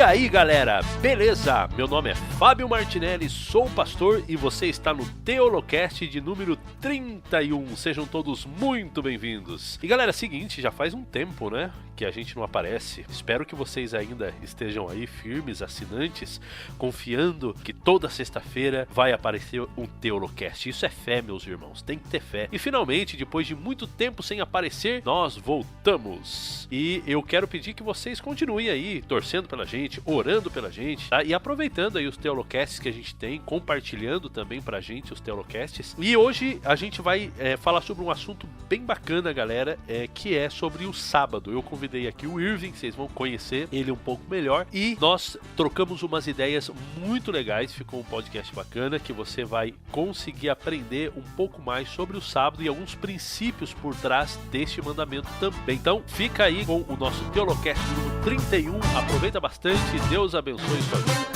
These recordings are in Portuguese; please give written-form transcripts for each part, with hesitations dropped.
aí, galera, beleza? Meu nome é Fábio Martinelli, sou pastor e você está no Teolocast de número 31. Sejam todos muito bem-vindos. E galera, é o seguinte, já faz um tempo, né, que a gente não aparece. Espero que vocês ainda estejam aí firmes, assinantes, confiando que toda sexta-feira vai aparecer um Teolocast. Isso é fé, meus irmãos, tem que ter fé. E finalmente, depois de muito tempo sem aparecer, nós voltamos. E eu quero pedir que vocês continuem aí, torcendo pela gente, orando pela gente, tá? E aproveitando aí os Teolocasts que a gente tem, compartilhando também pra gente os Teolocasts. E hoje a gente vai falar sobre um assunto bem bacana, galera, que é sobre o sábado. Eu convidei aqui o Irving, vocês vão conhecer ele um pouco melhor, e nós trocamos umas ideias muito legais. Ficou um podcast bacana que você vai conseguir aprender um pouco mais sobre o sábado e alguns princípios por trás deste mandamento também. Então fica aí com o nosso Teolocast número 31, aproveita bastante, Deus abençoe sua vida.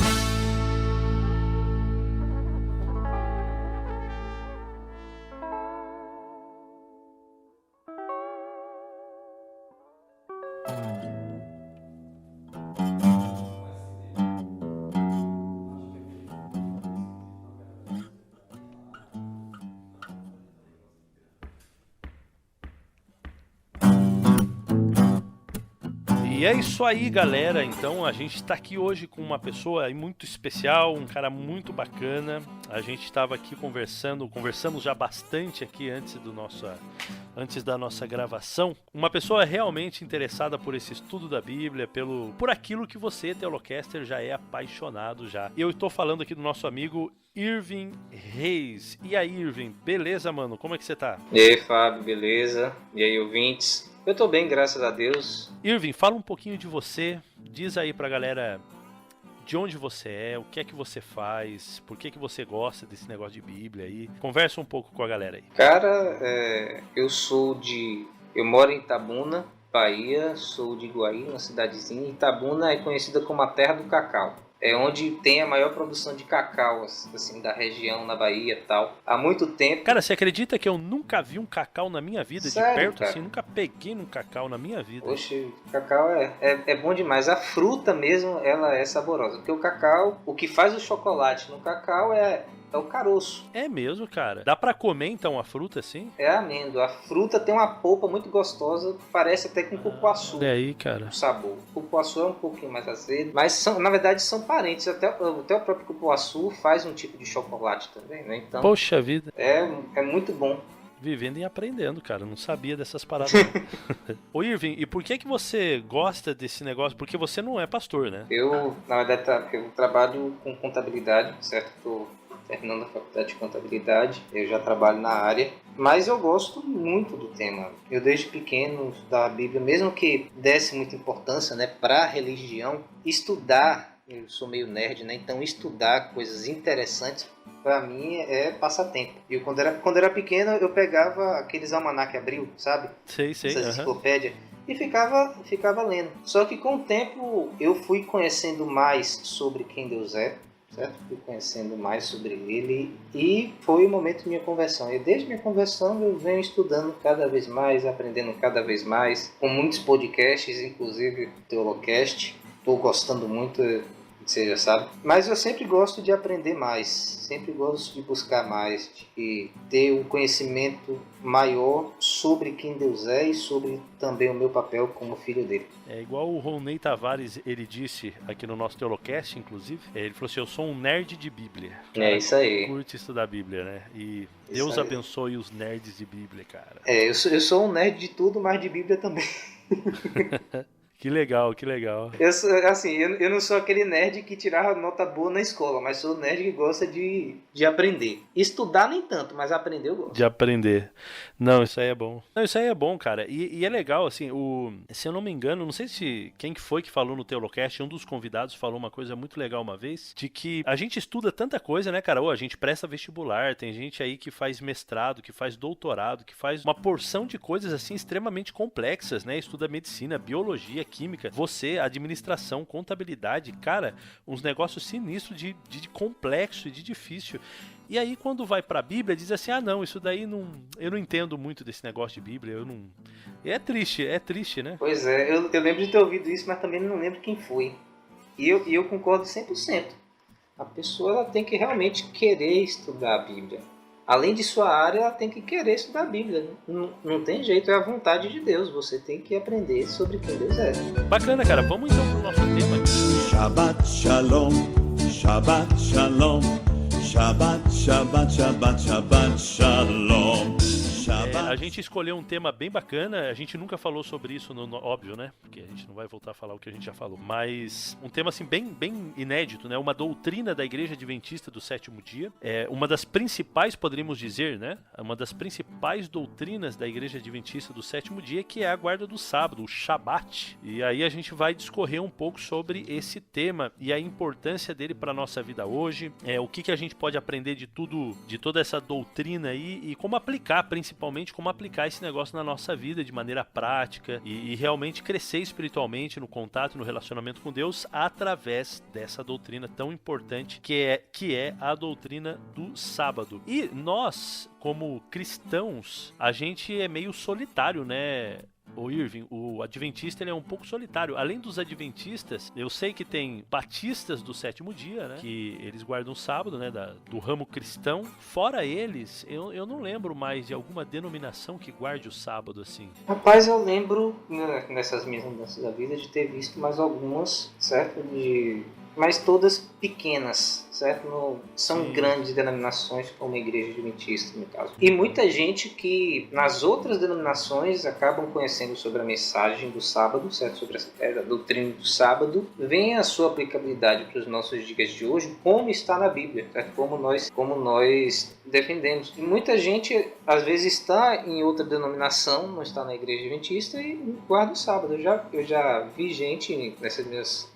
E é isso aí, galera. Então a gente está aqui hoje com uma pessoa muito especial, um cara muito bacana. A gente estava aqui conversamos já bastante aqui antes da nossa gravação. Uma pessoa realmente interessada por esse estudo da Bíblia, por aquilo que você, Teolocaster, já é apaixonado já. Eu estou falando aqui do nosso amigo Irving Reis. E aí, Irving, beleza, mano? Como é que você tá? E aí, Fábio, beleza? E aí, ouvintes? Eu tô bem, graças a Deus. Irving, fala um pouquinho de você, diz aí pra galera de onde você é, o que é que você faz, por que você gosta desse negócio de Bíblia aí. Conversa um pouco com a galera aí. Cara, eu moro em Itabuna, Bahia, sou de Iguaí, uma cidadezinha. Itabuna é conhecida como a terra do cacau. É onde tem a maior produção de cacau, assim, da região, na Bahia e tal. Há muito tempo... Cara, você acredita que eu nunca vi um cacau na minha vida? Sério, de perto, cara? assim? Nunca peguei num cacau na minha vida. Oxe, cacau é bom demais. A fruta mesmo, ela é saborosa. Porque o cacau, o que faz o chocolate no cacau é o caroço. É mesmo, cara? Dá pra comer, então, a fruta assim? É a amêndoa. A fruta tem uma polpa muito gostosa, parece até com cupuaçu. É aí, cara. O sabor. O cupuaçu é um pouquinho mais azedo, mas na verdade são parentes. Até o próprio cupuaçu faz um tipo de chocolate também, né? Então, poxa vida. É muito bom. Vivendo e aprendendo, cara. Não sabia dessas paradas. Ô, Irving, e por que você gosta desse negócio? Porque você não é pastor, né? Eu, na verdade, eu trabalho com contabilidade, certo? Estou terminando a faculdade de contabilidade, eu já trabalho na área, mas eu gosto muito do tema. Eu desde pequeno estudava a Bíblia, mesmo que desse muita importância, né, para a religião, estudar, eu sou meio nerd, né, então estudar coisas interessantes para mim é passatempo. Eu quando era pequeno eu pegava aqueles almanac Abril, sabe? Sei. Essas enciclopédias. E ficava lendo. Só que com o tempo eu fui conhecendo mais sobre quem Deus é, certo? Fui conhecendo mais sobre ele e foi o momento de minha conversão. E desde minha conversão eu venho estudando cada vez mais, aprendendo cada vez mais, com muitos podcasts, inclusive o Teolocast. Estou gostando muito, você já sabe. Mas eu sempre gosto de aprender mais, sempre gosto de buscar mais, de ter um conhecimento maior sobre quem Deus é e sobre também o meu papel como filho dele. É igual o Ronei Tavares, ele disse aqui no nosso Teolocast, inclusive, ele falou assim, eu sou um nerd de Bíblia. Cara, é isso aí. Curte estudar a Bíblia, né? E Deus abençoe os nerds de Bíblia, cara. Eu sou um nerd de tudo, mas de Bíblia também. Que legal, que legal. Eu não sou aquele nerd que tirava nota boa na escola, mas sou nerd que gosta de aprender. Estudar nem tanto, mas aprender eu gosto. De aprender. Não, isso aí é bom. Não, isso aí é bom, cara. E é legal, assim, se eu não me engano, não sei se quem que foi que falou no Teolocast, um dos convidados falou uma coisa muito legal uma vez, de que a gente estuda tanta coisa, né, cara? A gente presta vestibular, tem gente aí que faz mestrado, que faz doutorado, que faz uma porção de coisas, assim, extremamente complexas, né? Estuda medicina, biologia, química, administração, contabilidade, cara, uns negócios sinistros de complexo e de difícil. E aí quando vai pra Bíblia diz assim, não, isso daí eu não entendo muito desse negócio de Bíblia, eu não... É triste, né? Pois é, eu lembro de ter ouvido isso, mas também não lembro quem foi. E eu concordo 100%. A pessoa ela tem que realmente querer estudar a Bíblia. Além de sua área, ela tem que querer estudar a Bíblia. Não tem jeito, é a vontade de Deus. Você tem que aprender sobre quem Deus é. Bacana, cara. Vamos então pro nosso tema aqui. Shabbat Shalom, Shabbat Shalom, Shabbat, Shabbat, Shabbat, Shabbat Shalom. A gente escolheu um tema bem bacana, a gente nunca falou sobre isso, óbvio, né? Porque a gente não vai voltar a falar o que a gente já falou. Mas um tema assim bem inédito, né? Uma doutrina da Igreja Adventista do Sétimo Dia. Uma das principais, poderíamos dizer, né? Uma das principais doutrinas da Igreja Adventista do Sétimo Dia, que é a guarda do sábado, o Shabat. E aí a gente vai discorrer um pouco sobre esse tema e a importância dele para a nossa vida hoje. O que a gente pode aprender de toda essa doutrina aí e como aplicar, principalmente como aplicar esse negócio na nossa vida de maneira prática e realmente crescer espiritualmente no contato, no relacionamento com Deus através dessa doutrina tão importante que é a doutrina do sábado. E nós, como cristãos, a gente é meio solitário, né? O Irving, o adventista, ele é um pouco solitário. Além dos adventistas, eu sei que tem batistas do sétimo dia, né? Que eles guardam o sábado, né? Do ramo cristão. Fora eles, eu não lembro mais de alguma denominação que guarde o sábado assim. Rapaz, eu lembro, nessas minhas mudanças da vida, de ter visto mais algumas, certo? Mas todas pequenas, certo? Não são grandes denominações como a Igreja Adventista, no caso. E muita gente que nas outras denominações acabam conhecendo sobre a mensagem do sábado, certo? Sobre a doutrina do sábado, vem a sua aplicabilidade para os nossos dias de hoje, como está na Bíblia, certo? Como nós defendemos. E muita gente, às vezes, está em outra denominação, não está na Igreja Adventista e guarda o sábado. Eu já vi gente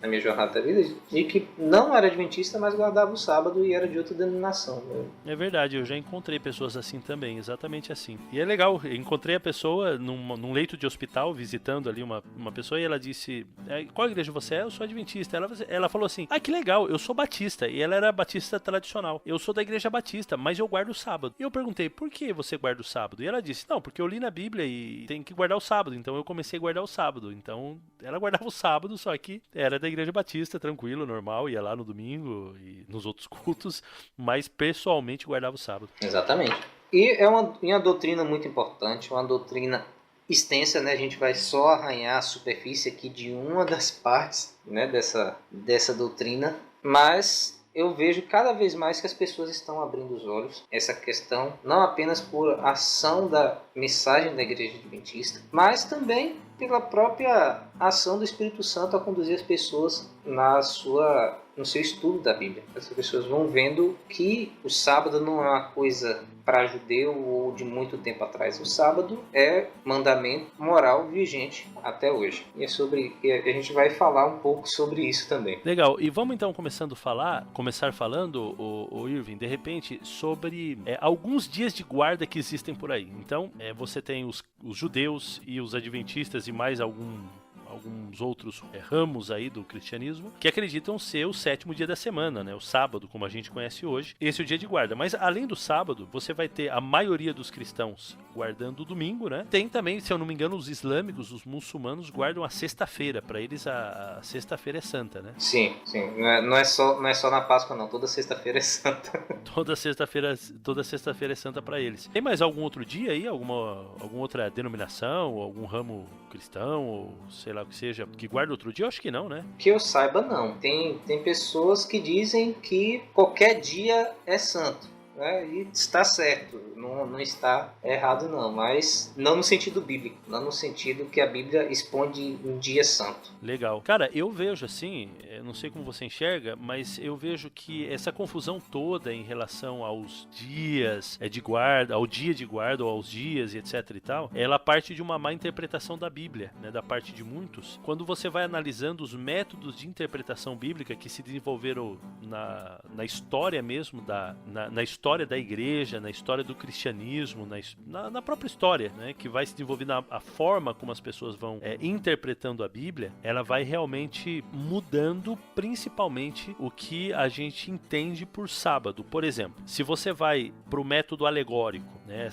na minha jornada da vida de que não era adventista, mas guardava o sábado e era de outra denominação. É verdade, eu já encontrei pessoas assim também, exatamente assim. E é legal, eu encontrei a pessoa num leito de hospital, visitando ali uma pessoa, e ela disse, qual igreja você é? Eu sou adventista. Ela falou assim, que legal, eu sou batista. E ela era batista tradicional. Eu sou da igreja batista, mas eu guardo o sábado. E eu perguntei, por que você guarda o sábado? E ela disse, não, porque eu li na Bíblia e tem que guardar o sábado. Então eu comecei a guardar o sábado. Então ela guardava o sábado, só que era da igreja batista, tranquilo, normal, ia lá no domingo e nos outros cultos, mas pessoalmente guardava o sábado. Exatamente. E é uma doutrina muito importante, uma doutrina extensa, né? A gente vai só arranhar a superfície aqui de uma das partes, né, dessa doutrina, mas eu vejo cada vez mais que as pessoas estão abrindo os olhos essa questão, não apenas por ação da mensagem da Igreja Adventista, mas também pela própria ação do Espírito Santo a conduzir as pessoas no seu estudo da Bíblia. As pessoas vão vendo que o sábado não é uma coisa para judeu ou de muito tempo atrás. O sábado é mandamento moral vigente até hoje. E a gente vai falar um pouco sobre isso também. Legal. E vamos então começar falando, o Irving, de repente, sobre alguns dias de guarda que existem por aí. Então, você tem os judeus e os adventistas e mais alguns outros ramos aí do cristianismo que acreditam ser o sétimo dia da semana, né? O sábado, como a gente conhece hoje. Esse é o dia de guarda. Mas além do sábado, você vai ter a maioria dos cristãos guardando o domingo, né? Tem também, se eu não me engano, os islâmicos, os muçulmanos guardam a sexta-feira. Para eles a sexta-feira é santa, né? Sim. Não é só na Páscoa, não. Toda sexta-feira é santa. Toda sexta-feira é santa para eles. Tem mais algum outro dia aí? Alguma outra denominação? Ou algum ramo cristão? Ou sei lá o que seja, que guarda outro dia? Eu acho que não, né? Que eu saiba, não. Tem pessoas que dizem que qualquer dia é santo, né? E está certo, não está errado não, mas não no sentido bíblico, não no sentido que a Bíblia expõe de um dia santo. Legal. Cara, eu vejo assim, eu não sei como você enxerga, mas eu vejo que essa confusão toda em relação aos dias de guarda, ao dia de guarda ou aos dias e etc e tal, ela parte de uma má interpretação da Bíblia, né, da parte de muitos. Quando você vai analisando os métodos de interpretação bíblica que se desenvolveram na história mesmo, na história da igreja, na história do cristianismo, cristianismo, na própria história, né, que vai se desenvolvendo, a forma como as pessoas vão interpretando a Bíblia, ela vai realmente mudando principalmente o que a gente entende por sábado. Por exemplo, se você vai para o método alegórico, né,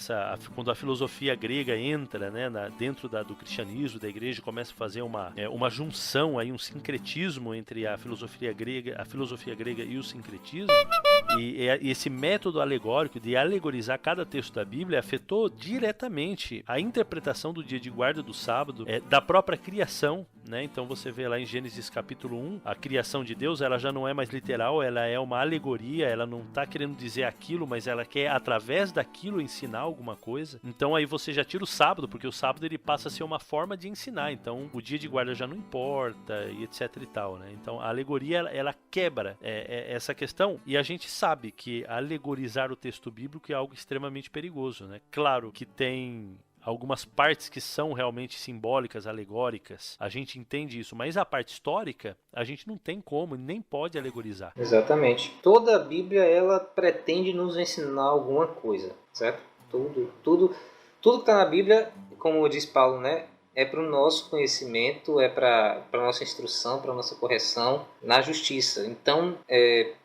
quando a filosofia grega entra, né, dentro do cristianismo, da igreja, começa a fazer uma junção, aí, um sincretismo entre a filosofia grega e o sincretismo, e esse método alegórico de alegorizar cada texto da Bíblia afetou diretamente a interpretação do dia de guarda, do sábado, da própria criação, né? Então você vê lá em Gênesis capítulo 1, a criação de Deus, ela já não é mais literal, ela é uma alegoria, ela não está querendo dizer aquilo, mas ela quer, através daquilo, ensinar alguma coisa. Então aí você já tira o sábado, porque o sábado ele passa a ser uma forma de ensinar, então o dia de guarda já não importa, e etc e tal, né? Então a alegoria, ela quebra essa questão, e a gente sabe que alegorizar o texto bíblico é algo extremamente perigoso, né? Claro que tem algumas partes que são realmente simbólicas, alegóricas, a gente entende isso, mas a parte histórica, a gente não tem como, nem pode alegorizar. Exatamente. Toda a Bíblia, ela pretende nos ensinar alguma coisa, certo? Tudo que está na Bíblia, como diz Paulo, né? É para o nosso conhecimento, é para a nossa instrução, para a nossa correção na justiça. Então,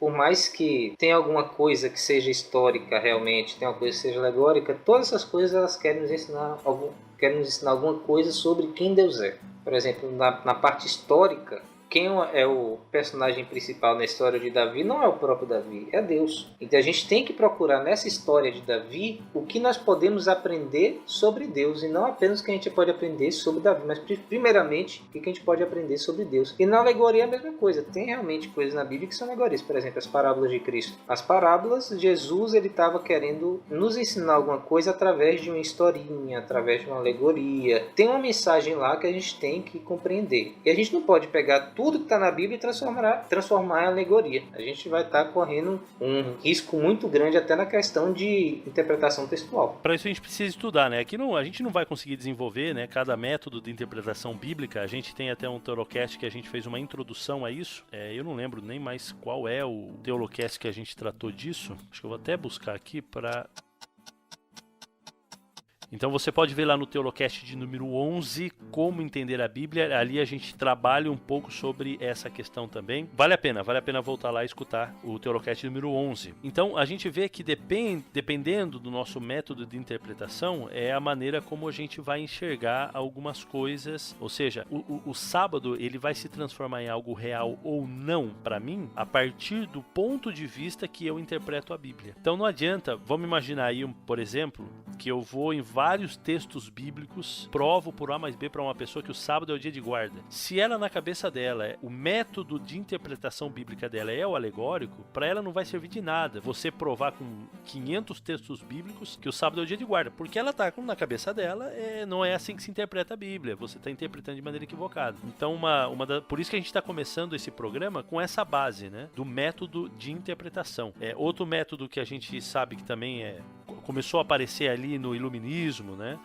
por mais que tenha alguma coisa que seja histórica realmente, tenha uma coisa que seja alegórica, todas essas coisas elas querem nos ensinar alguma coisa sobre quem Deus é. Por exemplo, na parte histórica, quem é o personagem principal na história de Davi não é o próprio Davi, é Deus. Então a gente tem que procurar nessa história de Davi o que nós podemos aprender sobre Deus, e não apenas o que a gente pode aprender sobre Davi, mas primeiramente o que a gente pode aprender sobre Deus. E na alegoria é a mesma coisa, tem realmente coisas na Bíblia que são alegorias, por exemplo, as parábolas de Cristo. As parábolas, Jesus ele estava querendo nos ensinar alguma coisa através de uma historinha, através de uma alegoria. Tem uma mensagem lá que a gente tem que compreender. E a gente não pode pegar tudo que está na Bíblia e transformar em alegoria. A gente vai estar correndo um risco muito grande até na questão de interpretação textual. Para isso a gente precisa estudar, né? Aqui a gente não vai conseguir desenvolver, né, cada método de interpretação bíblica. A gente tem até um Teolocast que a gente fez uma introdução a isso. Eu não lembro nem mais qual é o Teolocast que a gente tratou disso. Acho que eu vou até buscar aqui para... Então você pode ver lá no Teolocast de número 11 como entender a Bíblia. Ali a gente trabalha um pouco sobre essa questão também. Vale a pena voltar lá e escutar o Teolocast número 11. Então a gente vê que dependendo do nosso método de interpretação, é a maneira como a gente vai enxergar algumas coisas. Ou seja, o sábado ele vai se transformar em algo real ou não para mim a partir do ponto de vista que eu interpreto a Bíblia. Então não adianta, vamos imaginar aí, por exemplo, que eu vou em vários textos bíblicos, provo por A mais B para uma pessoa que o sábado é o dia de guarda. Se ela na cabeça dela, o método de interpretação bíblica dela é o alegórico, para ela não vai servir de nada você provar com 500 textos bíblicos que o sábado é o dia de guarda, porque ela tá na cabeça dela, não é assim que se interpreta a Bíblia, você está interpretando de maneira equivocada. Então por isso que a gente está começando esse programa com essa base, né, do método de interpretação. Outro método que a gente sabe que também começou a aparecer ali no iluminismo, né?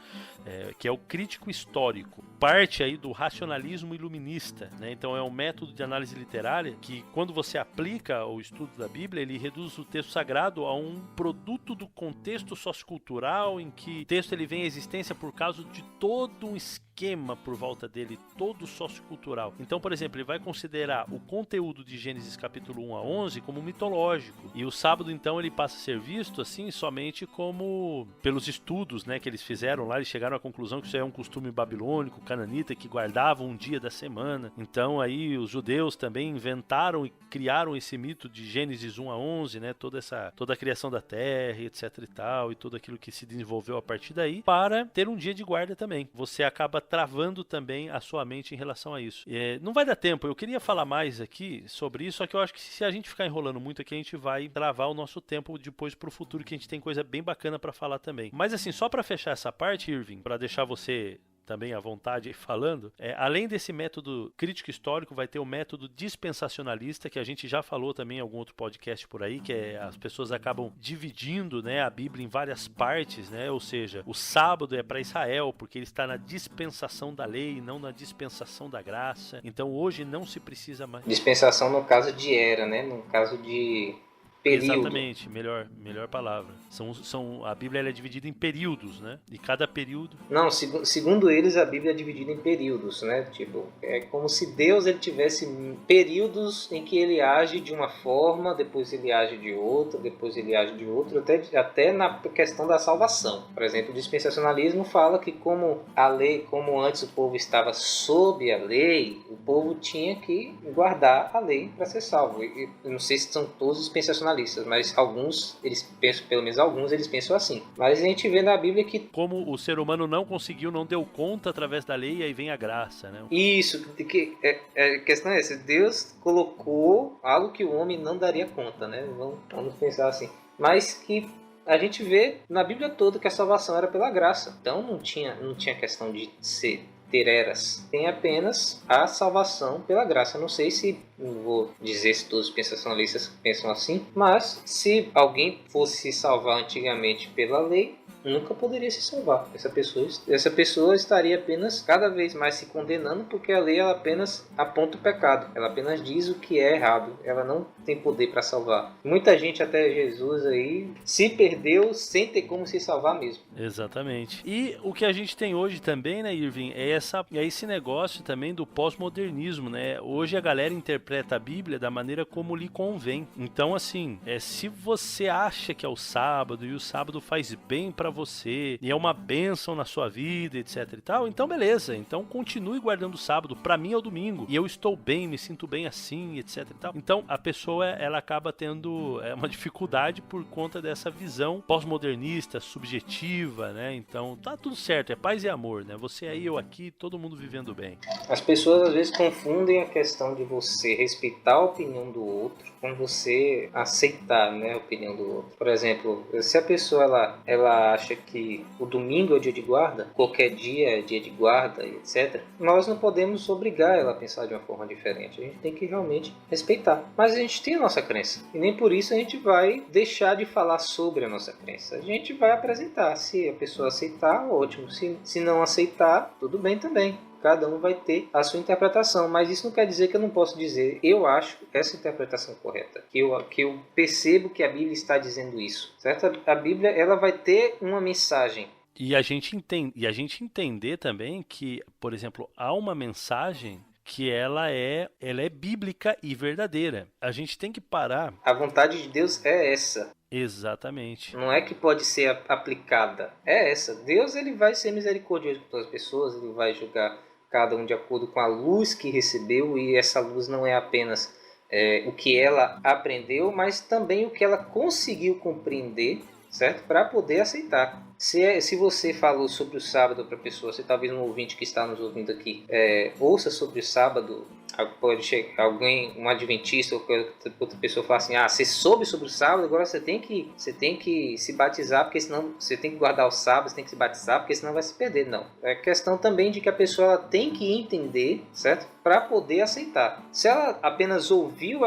Que é o crítico histórico. Parte aí do racionalismo iluminista, né? Então é um método de análise literária que, quando você aplica o estudo da Bíblia, ele reduz o texto sagrado a um produto do contexto sociocultural em que o texto ele vem à existência por causa de todo um esquema por volta dele, todo sociocultural. Então, por exemplo, ele vai considerar o conteúdo de Gênesis capítulo 1 a 11 como mitológico. E o sábado, então, ele passa a ser visto assim somente como pelos estudos, né, que eles fizeram lá, eles chegaram à conclusão que isso é um costume babilônico, cananita, que guardavam um dia da semana. Então aí os judeus também inventaram e criaram esse mito de Gênesis 1 a 11, né, toda a criação da terra, etc e tal, e tudo aquilo que se desenvolveu a partir daí, para ter um dia de guarda também. Você acaba travando também a sua mente em relação a isso. Não vai dar tempo, eu queria falar mais aqui sobre isso, só que eu acho que se a gente ficar enrolando muito aqui, a gente vai travar o nosso tempo depois pro futuro, que a gente tem coisa bem bacana para falar também. Mas assim, só para fechar essa parte, Irving, para deixar você também à vontade falando, além desse método crítico histórico, vai ter o método dispensacionalista, que a gente já falou também em algum outro podcast por aí, que as pessoas acabam dividindo, né, a Bíblia em várias partes, né, ou seja, o sábado é para Israel, porque ele está na dispensação da lei, não na dispensação da graça. Então hoje não se precisa mais... Dispensação no caso de era, né, no caso de período. Exatamente, melhor palavra. A Bíblia ela é dividida em períodos, né? E cada período... Não, segundo eles, a Bíblia é dividida em períodos, né? Tipo, é como se Deus ele tivesse períodos em que ele age de uma forma, depois ele age de outra, depois ele age de outra, até na questão da salvação. Por exemplo, o dispensacionalismo fala que como a lei, como antes o povo estava sob a lei, o povo tinha que guardar a lei para ser salvo. Eu não sei se são todos dispensacionalistas, mas alguns, eles pensam, pelo menos alguns, eles pensam assim. Mas a gente vê na Bíblia que... Como o ser humano não deu conta através da lei, aí vem a graça, né? Isso, a questão é essa, Deus colocou algo que o homem não daria conta, né? Vamos pensar assim. Mas que a gente vê na Bíblia toda que a salvação era pela graça. Então não tinha questão de ter eras. Tem apenas a salvação pela graça. Não sei se, não vou dizer se todos os pensacionalistas pensam assim, mas se alguém fosse se salvar antigamente pela lei, nunca poderia se salvar. Essa pessoa estaria apenas cada vez mais se condenando, porque a lei ela apenas aponta o pecado. Ela apenas diz o que é errado. Ela não tem poder para salvar. Muita gente, até Jesus aí, se perdeu sem ter como se salvar mesmo. Exatamente. E o que a gente tem hoje também, né, Irving, é esse negócio também do pós-modernismo, né? Hoje a galera interpreta a Bíblia da maneira como lhe convém. Então, assim, se você acha que é o sábado e o sábado faz bem para você e é uma bênção na sua vida, etc e tal, então beleza, então continue guardando o sábado, para mim é o domingo e eu estou bem, me sinto bem assim, etc e tal. Então a pessoa ela acaba tendo uma dificuldade por conta dessa visão pós-modernista, subjetiva, né? Então tá tudo certo, é paz e amor, né? Você aí, eu aqui, todo mundo vivendo bem. As pessoas às vezes confundem a questão de você respeitar a opinião do outro com você aceitar, né, a opinião do outro. Por exemplo, se a pessoa ela acha que o domingo é o dia de guarda, qualquer dia é dia de guarda, etc., nós não podemos obrigar ela a pensar de uma forma diferente. A gente tem que realmente respeitar. Mas a gente tem a nossa crença. E nem por isso a gente vai deixar de falar sobre a nossa crença. A gente vai apresentar. Se a pessoa aceitar, ótimo. Se não aceitar, tudo bem também. Cada um vai ter a sua interpretação, mas isso não quer dizer que eu não posso dizer eu acho essa interpretação correta, que eu percebo que a Bíblia está dizendo isso, certo? A Bíblia ela vai ter uma mensagem. E a gente entender também que, por exemplo, há uma mensagem que ela é bíblica e verdadeira. A gente tem que parar. A vontade de Deus é essa. Exatamente. Não é que pode ser aplicada. É essa. Deus ele vai ser misericordioso com todas as pessoas, ele vai julgar cada um de acordo com a luz que recebeu, e essa luz não é apenas o que ela aprendeu, mas também o que ela conseguiu compreender, certo? Para poder aceitar. Se você falou sobre o sábado para a pessoa, se talvez um ouvinte que está nos ouvindo aqui ouça sobre o sábado, pode chegar alguém, um adventista ou outra pessoa falar assim, você soube sobre o sábado, agora você tem que se batizar, porque senão você tem que guardar o sábado, você tem que se batizar, porque senão vai se perder. Não. É questão também de que a pessoa ela tem que entender, certo? Para poder aceitar. Se ela apenas ouviu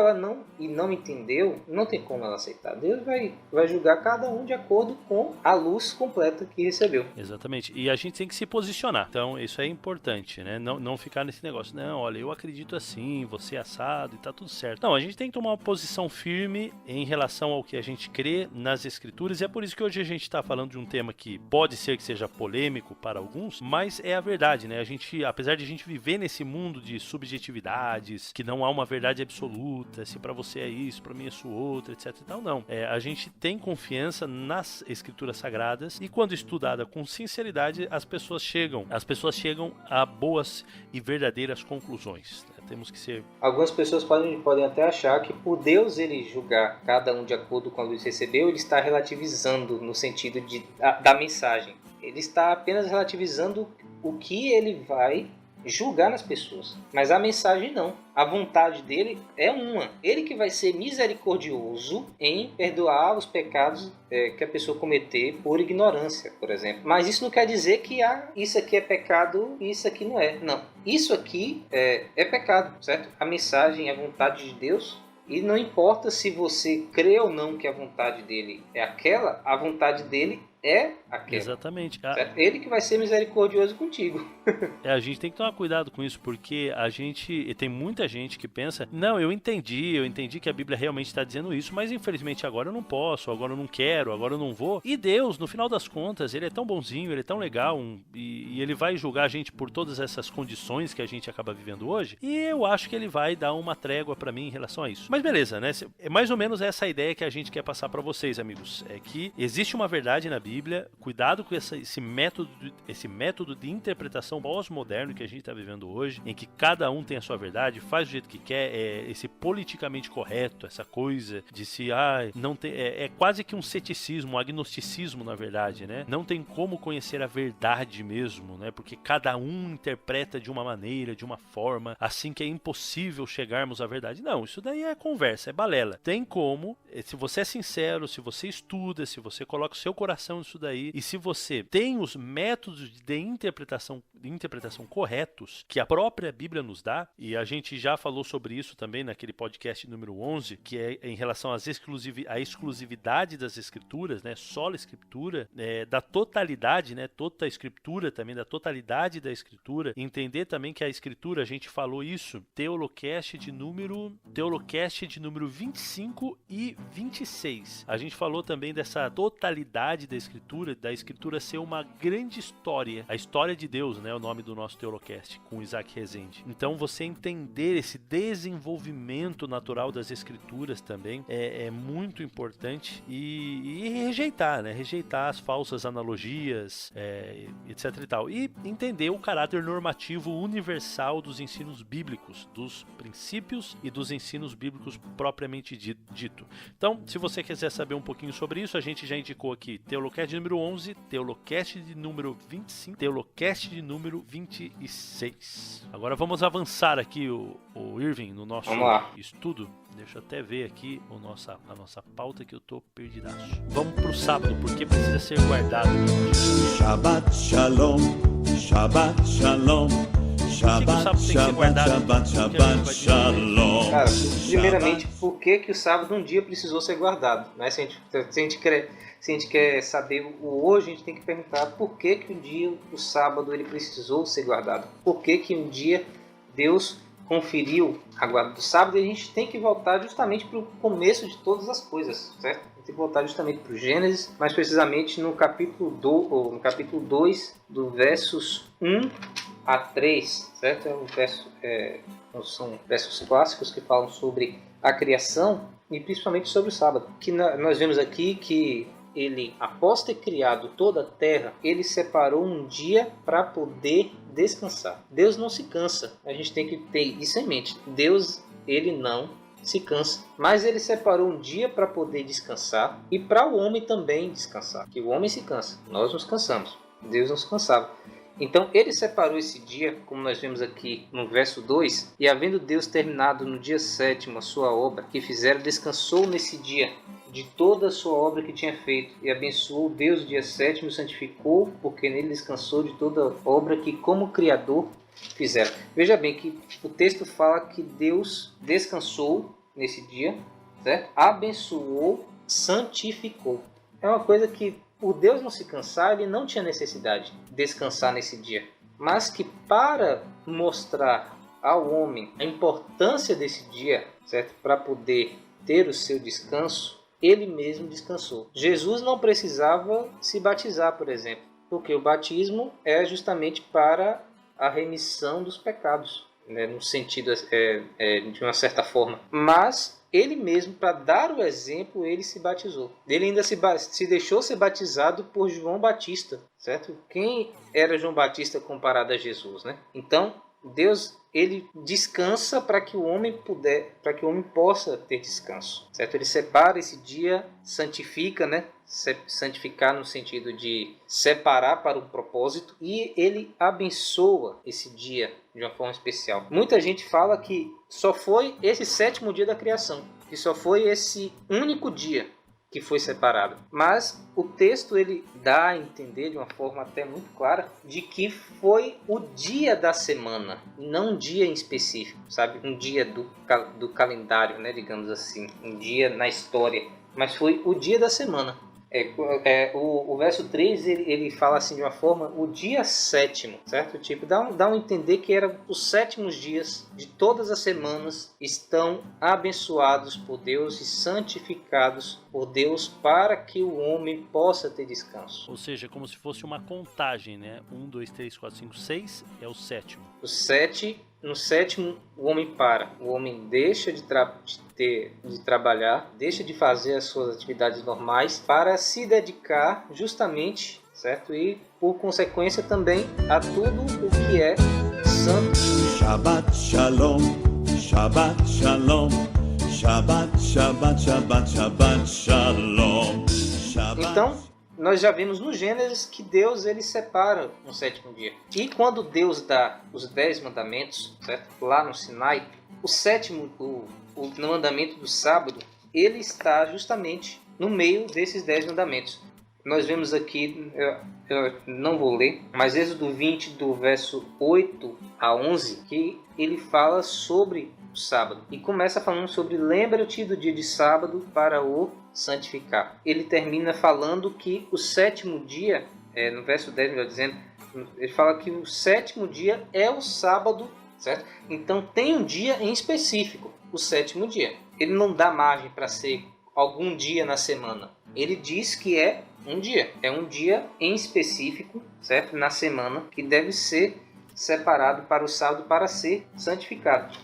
e não entendeu, não tem como ela aceitar. Deus vai julgar cada um de acordo com a luz completa que recebeu. Exatamente. E a gente tem que se posicionar. Então, isso é importante, né? Não ficar nesse negócio. Não, olha, eu acredito assim, você é assado e tá tudo certo. Não, a gente tem que tomar uma posição firme em relação ao que a gente crê nas escrituras, e é por isso que hoje a gente tá falando de um tema que pode ser que seja polêmico para alguns, mas é a verdade, né? A gente, apesar de a gente viver nesse mundo de subjetividades, que não há uma verdade absoluta, se para você é isso, para mim é isso outra, etc e tal, não. A gente tem confiança nas escrituras sagradas, e quando estudada com sinceridade, as pessoas chegam a boas e verdadeiras conclusões, né? Temos que ser... Algumas pessoas podem até achar que por Deus ele julgar cada um de acordo com a luz que recebeu, ele está relativizando no sentido da mensagem. Ele está apenas relativizando o que ele vai julgar nas pessoas. Mas a mensagem não. A vontade dele é uma. Ele que vai ser misericordioso em perdoar os pecados que a pessoa cometer por ignorância, por exemplo. Mas isso não quer dizer que isso aqui é pecado e isso aqui não é. Não. Isso aqui é pecado, certo? A mensagem é a vontade de Deus. E não importa se você crê ou não que a vontade dele é aquela, a vontade dele é a queda. Exatamente. Certo? Ele que vai ser misericordioso contigo. A gente tem que tomar cuidado com isso, porque tem muita gente que pensa, não, eu entendi que a Bíblia realmente está dizendo isso, mas infelizmente agora eu não posso, agora eu não quero, agora eu não vou. E Deus, no final das contas, ele é tão bonzinho, ele é tão legal, e ele vai julgar a gente por todas essas condições que a gente acaba vivendo hoje, e eu acho que ele vai dar uma trégua pra mim em relação a isso. Mas beleza, né? É mais ou menos essa ideia que a gente quer passar pra vocês, amigos. É que existe uma verdade na Bíblia, cuidado com esse método de interpretação pós-moderno que a gente está vivendo hoje, em que cada um tem a sua verdade, faz do jeito que quer, esse politicamente correto, essa coisa de se, não tem, é quase que um ceticismo, um agnosticismo, na verdade, né? Não tem como conhecer a verdade mesmo, né? Porque cada um interpreta de uma maneira, de uma forma, assim que é impossível chegarmos à verdade. Não, isso daí é conversa, é balela. Tem como, se você é sincero, se você estuda, se você coloca o seu coração nisso daí, e se você tem os métodos de interpretação corretos que a própria Bíblia nos dá, e a gente já falou sobre isso também naquele podcast número 11, que é em relação à exclusividade das escrituras, né, sola escritura, da totalidade, né, toda a escritura também, da totalidade da escritura, entender também que a escritura, a gente falou isso, Teolocast de número 25 e 26. A gente falou também dessa totalidade da escritura ser uma grande história, a história de Deus, né, o nome do nosso Teolocast, com Isaac Rezende. Então você entender esse desenvolvimento natural das escrituras também é muito importante, e rejeitar, né, rejeitar as falsas analogias, etc e tal, e entender o caráter normativo universal dos ensinos bíblicos, dos princípios e dos ensinos bíblicos propriamente dito. Então, se você quiser saber um pouquinho sobre isso, a gente já indicou aqui Teolocast de número 11, Teolocast de número 25, Teolocast de número 26. Agora vamos avançar aqui, o Irving, no nosso estudo. Deixa eu até ver aqui a nossa pauta, que eu tô perdidaço. Vamos pro sábado, porque precisa ser guardado. Shabbat Shalom, Shabbat Shalom, Shabbat, Shabbat Shalom. Cara, primeiramente, por que o sábado um dia precisou ser guardado? Né? Se a gente quer saber o hoje, a gente tem que perguntar por que um dia o sábado ele precisou ser guardado. Por que um dia Deus conferiu a guarda do sábado, e a gente tem que voltar justamente para o começo de todas as coisas, certo? A gente tem que voltar justamente para o Gênesis, mais precisamente no capítulo 2, do versos 1 a 3, certo? São versos clássicos que falam sobre a criação e principalmente sobre o sábado. Que nós vemos aqui que ele, após ter criado toda a terra, ele separou um dia para poder descansar. Deus não se cansa. A gente tem que ter isso em mente. Deus, ele não se cansa. Mas ele separou um dia para poder descansar e para o homem também descansar. Que o homem se cansa. Nós nos cansamos. Deus não se cansava. Então ele separou esse dia, como nós vemos aqui no verso 2, e havendo Deus terminado no dia 7º a sua obra que fizera, descansou nesse dia de toda a sua obra que tinha feito, e abençoou Deus o dia 7º e santificou, porque nele descansou de toda a obra que como Criador fizera. Veja bem que o texto fala que Deus descansou nesse dia, certo? Abençoou, santificou. É uma coisa que, por Deus não se cansar, ele não tinha necessidade de descansar nesse dia. Mas que para mostrar ao homem a importância desse dia, certo? Para poder ter o seu descanso, ele mesmo descansou. Jesus não precisava se batizar, por exemplo, porque o batismo é justamente para a remissão dos pecados, né? No sentido de uma certa forma. Mas ele mesmo, para dar o exemplo, ele se batizou. Ele ainda se deixou ser batizado por João Batista, certo? Quem era João Batista comparado a Jesus, né? Então, Deus, ele descansa para que o homem possa ter descanso, certo? Ele separa esse dia, santifica, né? Santificar no sentido de separar para um propósito, e ele abençoa esse dia de uma forma especial. Muita gente fala que só foi esse 7º dia da criação, que só foi esse único dia que foi separado. Mas o texto ele dá a entender de uma forma até muito clara de que foi o dia da semana, não um dia em específico, sabe? Um dia do calendário, né? Digamos assim, um dia na história, mas foi o dia da semana. O verso 3 ele fala assim de uma forma, o dia sétimo, certo? Tipo, dá um entender que era os sétimos dias de todas as semanas estão abençoados por Deus e santificados por Deus para que o homem possa ter descanso. Ou seja, como se fosse uma contagem, né? 1, 2, 3, 4, 5, 6 é o sétimo. No sétimo, o homem para. O homem deixa de trabalhar, deixa de fazer as suas atividades normais para se dedicar justamente, certo? E, por consequência, também a tudo o que é santo. Shabbat Shalom, Shabbat Shalom, Shabbat, Shabbat, Shabbat, Shabbat Shalom. Então, nós já vimos no Gênesis que Deus ele separa no sétimo dia. E quando Deus dá os 10 mandamentos, certo? Lá no Sinai, o sétimo, o mandamento do sábado, ele está justamente no meio desses 10 mandamentos. Nós vemos aqui, eu não vou ler, mas Êxodo 20, do verso 8 a 11, que ele fala sobre o sábado. E começa falando sobre lembra-te do dia de sábado para o santificar. Ele termina falando que o sétimo dia, no verso 10, melhor dizendo, ele fala que o sétimo dia é o sábado, certo? Então tem um dia em específico, o sétimo dia. Ele não dá margem para ser algum dia na semana. Ele diz que é um dia em específico, certo? Na semana, que deve ser separado para o sábado para ser santificado.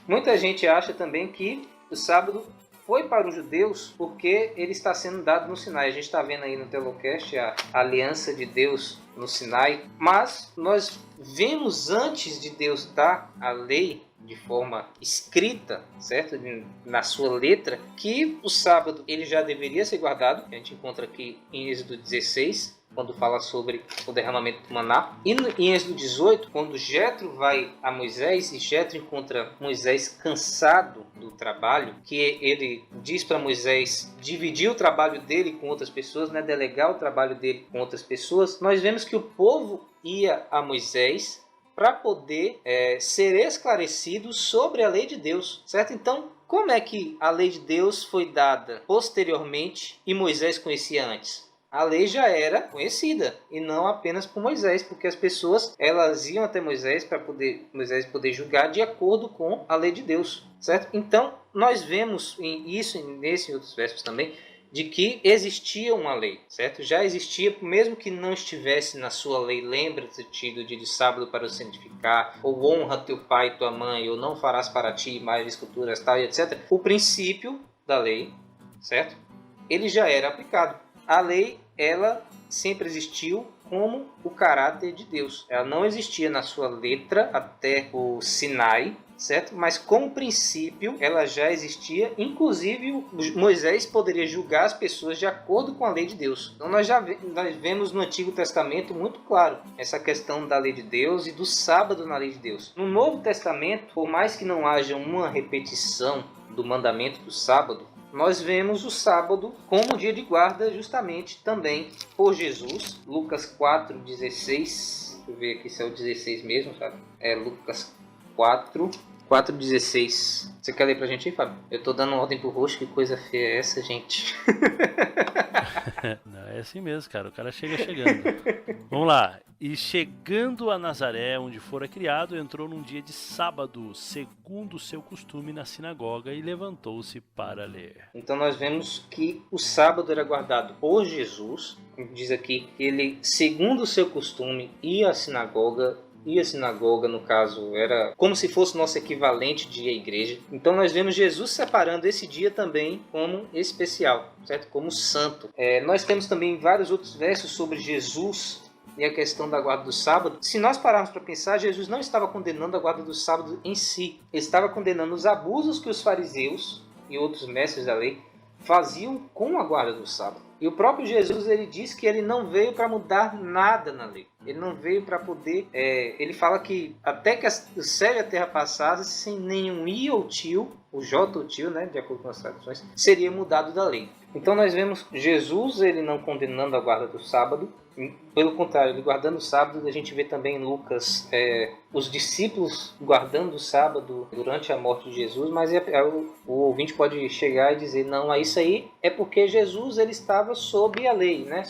Muita gente acha também que o sábado foi para os judeus porque ele está sendo dado no Sinai. A gente está vendo aí no Telocast a aliança de Deus no Sinai. Mas nós vemos antes de Deus dar a lei de forma escrita, certo? Na sua letra, que o sábado ele já deveria ser guardado. A gente encontra aqui em Êxodo 16, quando fala sobre o derramamento do maná. E em Êxodo 18, quando Jetro vai a Moisés e Jetro encontra Moisés cansado do trabalho, que ele diz para Moisés dividir o trabalho dele com outras pessoas, né? Delegar o trabalho dele com outras pessoas, nós vemos que o povo ia a Moisés para poder ser esclarecido sobre a lei de Deus, certo? Então, como é que a lei de Deus foi dada posteriormente e Moisés conhecia antes? A lei já era conhecida e não apenas por Moisés, porque as pessoas elas iam até Moisés para Moisés poder julgar de acordo com a lei de Deus, certo? Então, nós vemos isso nesse e outros versos também, de que existia uma lei, certo? Já existia, mesmo que não estivesse na sua lei, lembra-te do dia de sábado para o santificar, ou honra teu pai e tua mãe, ou não farás para ti mais esculturas, tal, e etc. O princípio da lei, certo? Ele já era aplicado. A lei, ela sempre existiu como o caráter de Deus. Ela não existia na sua letra até o Sinai, certo? Mas como princípio ela já existia, inclusive Moisés poderia julgar as pessoas de acordo com a lei de Deus. Então nós vemos no Antigo Testamento muito claro essa questão da lei de Deus e do sábado na lei de Deus. No Novo Testamento, por mais que não haja uma repetição do mandamento do sábado, nós vemos o sábado como dia de guarda justamente também por Jesus. Lucas 4,16, deixa eu ver aqui se é o 16 mesmo, sabe? É Lucas 4,16. Você quer ler pra gente aí, Fábio? Eu tô dando ordem pro roxo, que coisa feia é essa, gente? Não, é assim mesmo, cara. O cara chega chegando. Vamos lá. E chegando a Nazaré, onde fora criado, entrou num dia de sábado, segundo o seu costume, na sinagoga, e levantou-se para ler. Então nós vemos que o sábado era guardado por Jesus. Diz aqui que ele, segundo o seu costume, ia à sinagoga. E a sinagoga, no caso, era como se fosse nosso equivalente de igreja. Então nós vemos Jesus separando esse dia também como especial, certo? Como santo. Nós temos também vários outros versos sobre Jesus e a questão da guarda do sábado. Se nós pararmos para pensar, Jesus não estava condenando a guarda do sábado em si. Ele estava condenando os abusos que os fariseus e outros mestres da lei faziam com a guarda do sábado. E o próprio Jesus, ele diz que ele não veio para mudar nada na lei. Ele não veio para poder... ele fala que até que o céu e a terra passassem, sem nenhum i ou tio, o j ou tio, né, de acordo com as traduções, seria mudado da lei. Então nós vemos Jesus, ele não condenando a guarda do sábado, Pelo contrário, ele guardando o sábado, a gente vê também em Lucas os discípulos guardando o sábado durante a morte de Jesus, mas o ouvinte pode chegar e dizer, não, isso aí é porque Jesus ele estava sob a lei, né?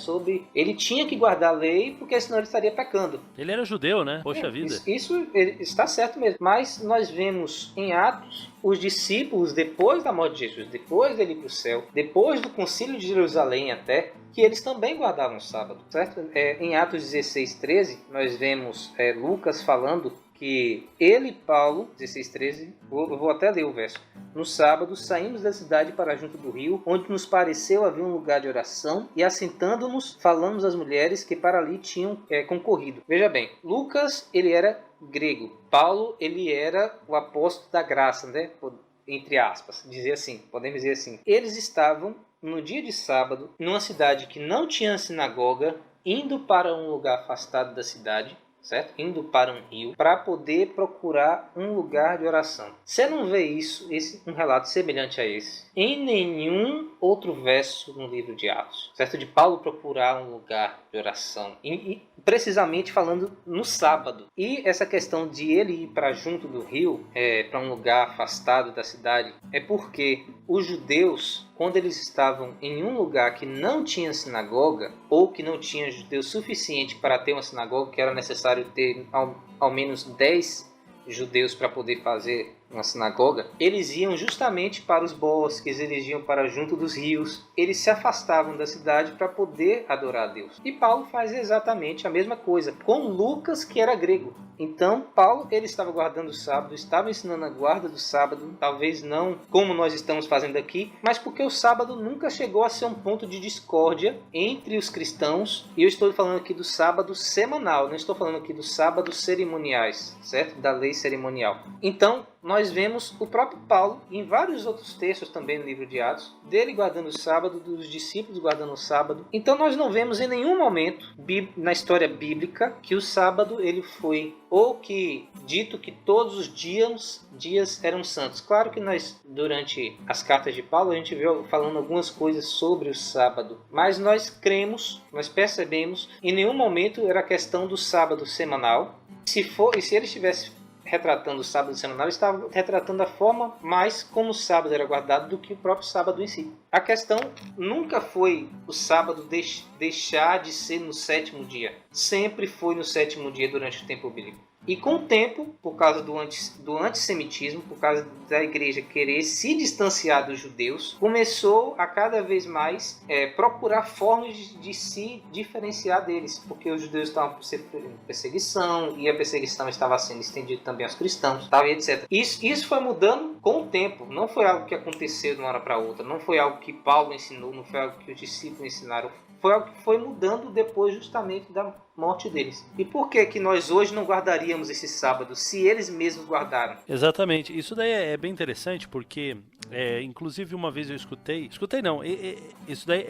Ele tinha que guardar a lei, porque senão ele estaria pecando. Ele era judeu, né? Poxa vida. Isso está certo mesmo, mas nós vemos em Atos os discípulos, depois da morte de Jesus, depois dele ir para o céu, depois do concílio de Jerusalém até, que eles também guardavam o sábado, certo? Em Atos 16:13, nós vemos Lucas falando que ele, Paulo, 16:13, eu vou até ler o verso. No sábado, saímos da cidade para junto do rio, onde nos pareceu haver um lugar de oração, e assentando-nos, falamos às mulheres que para ali tinham concorrido. Veja bem, Lucas, ele era grego. Paulo, ele era o apóstolo da graça, né? Entre aspas, podemos dizer assim. Eles estavam no dia de sábado, numa cidade que não tinha sinagoga, indo para um lugar afastado da cidade, certo? Indo para um rio, para poder procurar um lugar de oração. Você não vê um relato semelhante a esse, em nenhum outro verso no livro de Atos, certo? De Paulo procurar um lugar de oração, e precisamente falando no sábado. E essa questão de ele ir para junto do rio, para um lugar afastado da cidade, é porque os judeus, quando eles estavam em um lugar que não tinha sinagoga, ou que não tinha judeus suficiente para ter uma sinagoga, que era necessário ter ao menos 10 judeus para poder fazer uma sinagoga, eles iam justamente para os bosques, eles iam para junto dos rios, eles se afastavam da cidade para poder adorar a Deus. E Paulo faz exatamente a mesma coisa com Lucas, que era grego. Então, Paulo, ele estava guardando o sábado, estava ensinando a guarda do sábado, talvez não como nós estamos fazendo aqui, mas porque o sábado nunca chegou a ser um ponto de discórdia entre os cristãos. E eu estou falando aqui do sábado semanal, não estou falando aqui dos sábados cerimoniais, certo? Da lei cerimonial. Então, nós vemos o próprio Paulo, em vários outros textos também no livro de Atos, dele guardando o sábado, dos discípulos guardando o sábado. Então nós não vemos em nenhum momento na história bíblica que o sábado ele foi, ou que dito que todos os dias eram santos. Claro que nós, durante as cartas de Paulo, a gente viu falando algumas coisas sobre o sábado, mas nós cremos, nós percebemos, em nenhum momento era a questão do sábado semanal. Se ele estivesse retratando o sábado semanal, estava retratando a forma mais como o sábado era guardado do que o próprio sábado em si. A questão nunca foi o sábado deixar de ser no sétimo dia. Sempre foi no sétimo dia durante o tempo bíblico. E com o tempo, por causa do antissemitismo, por causa da igreja querer se distanciar dos judeus, começou a cada vez mais procurar formas de se diferenciar deles, porque os judeus estavam sofrendo perseguição, e a perseguição estava sendo estendida também aos cristãos, tal, etc. Isso foi mudando com o tempo, não foi algo que aconteceu de uma hora para outra, não foi algo que Paulo ensinou, não foi algo que os discípulos ensinaram, foi algo que foi mudando depois justamente da morte deles. E por que nós hoje não guardaríamos esse sábado, se eles mesmos guardaram? Exatamente. Isso daí é bem interessante, porque inclusive uma vez eu escutei não, isso daí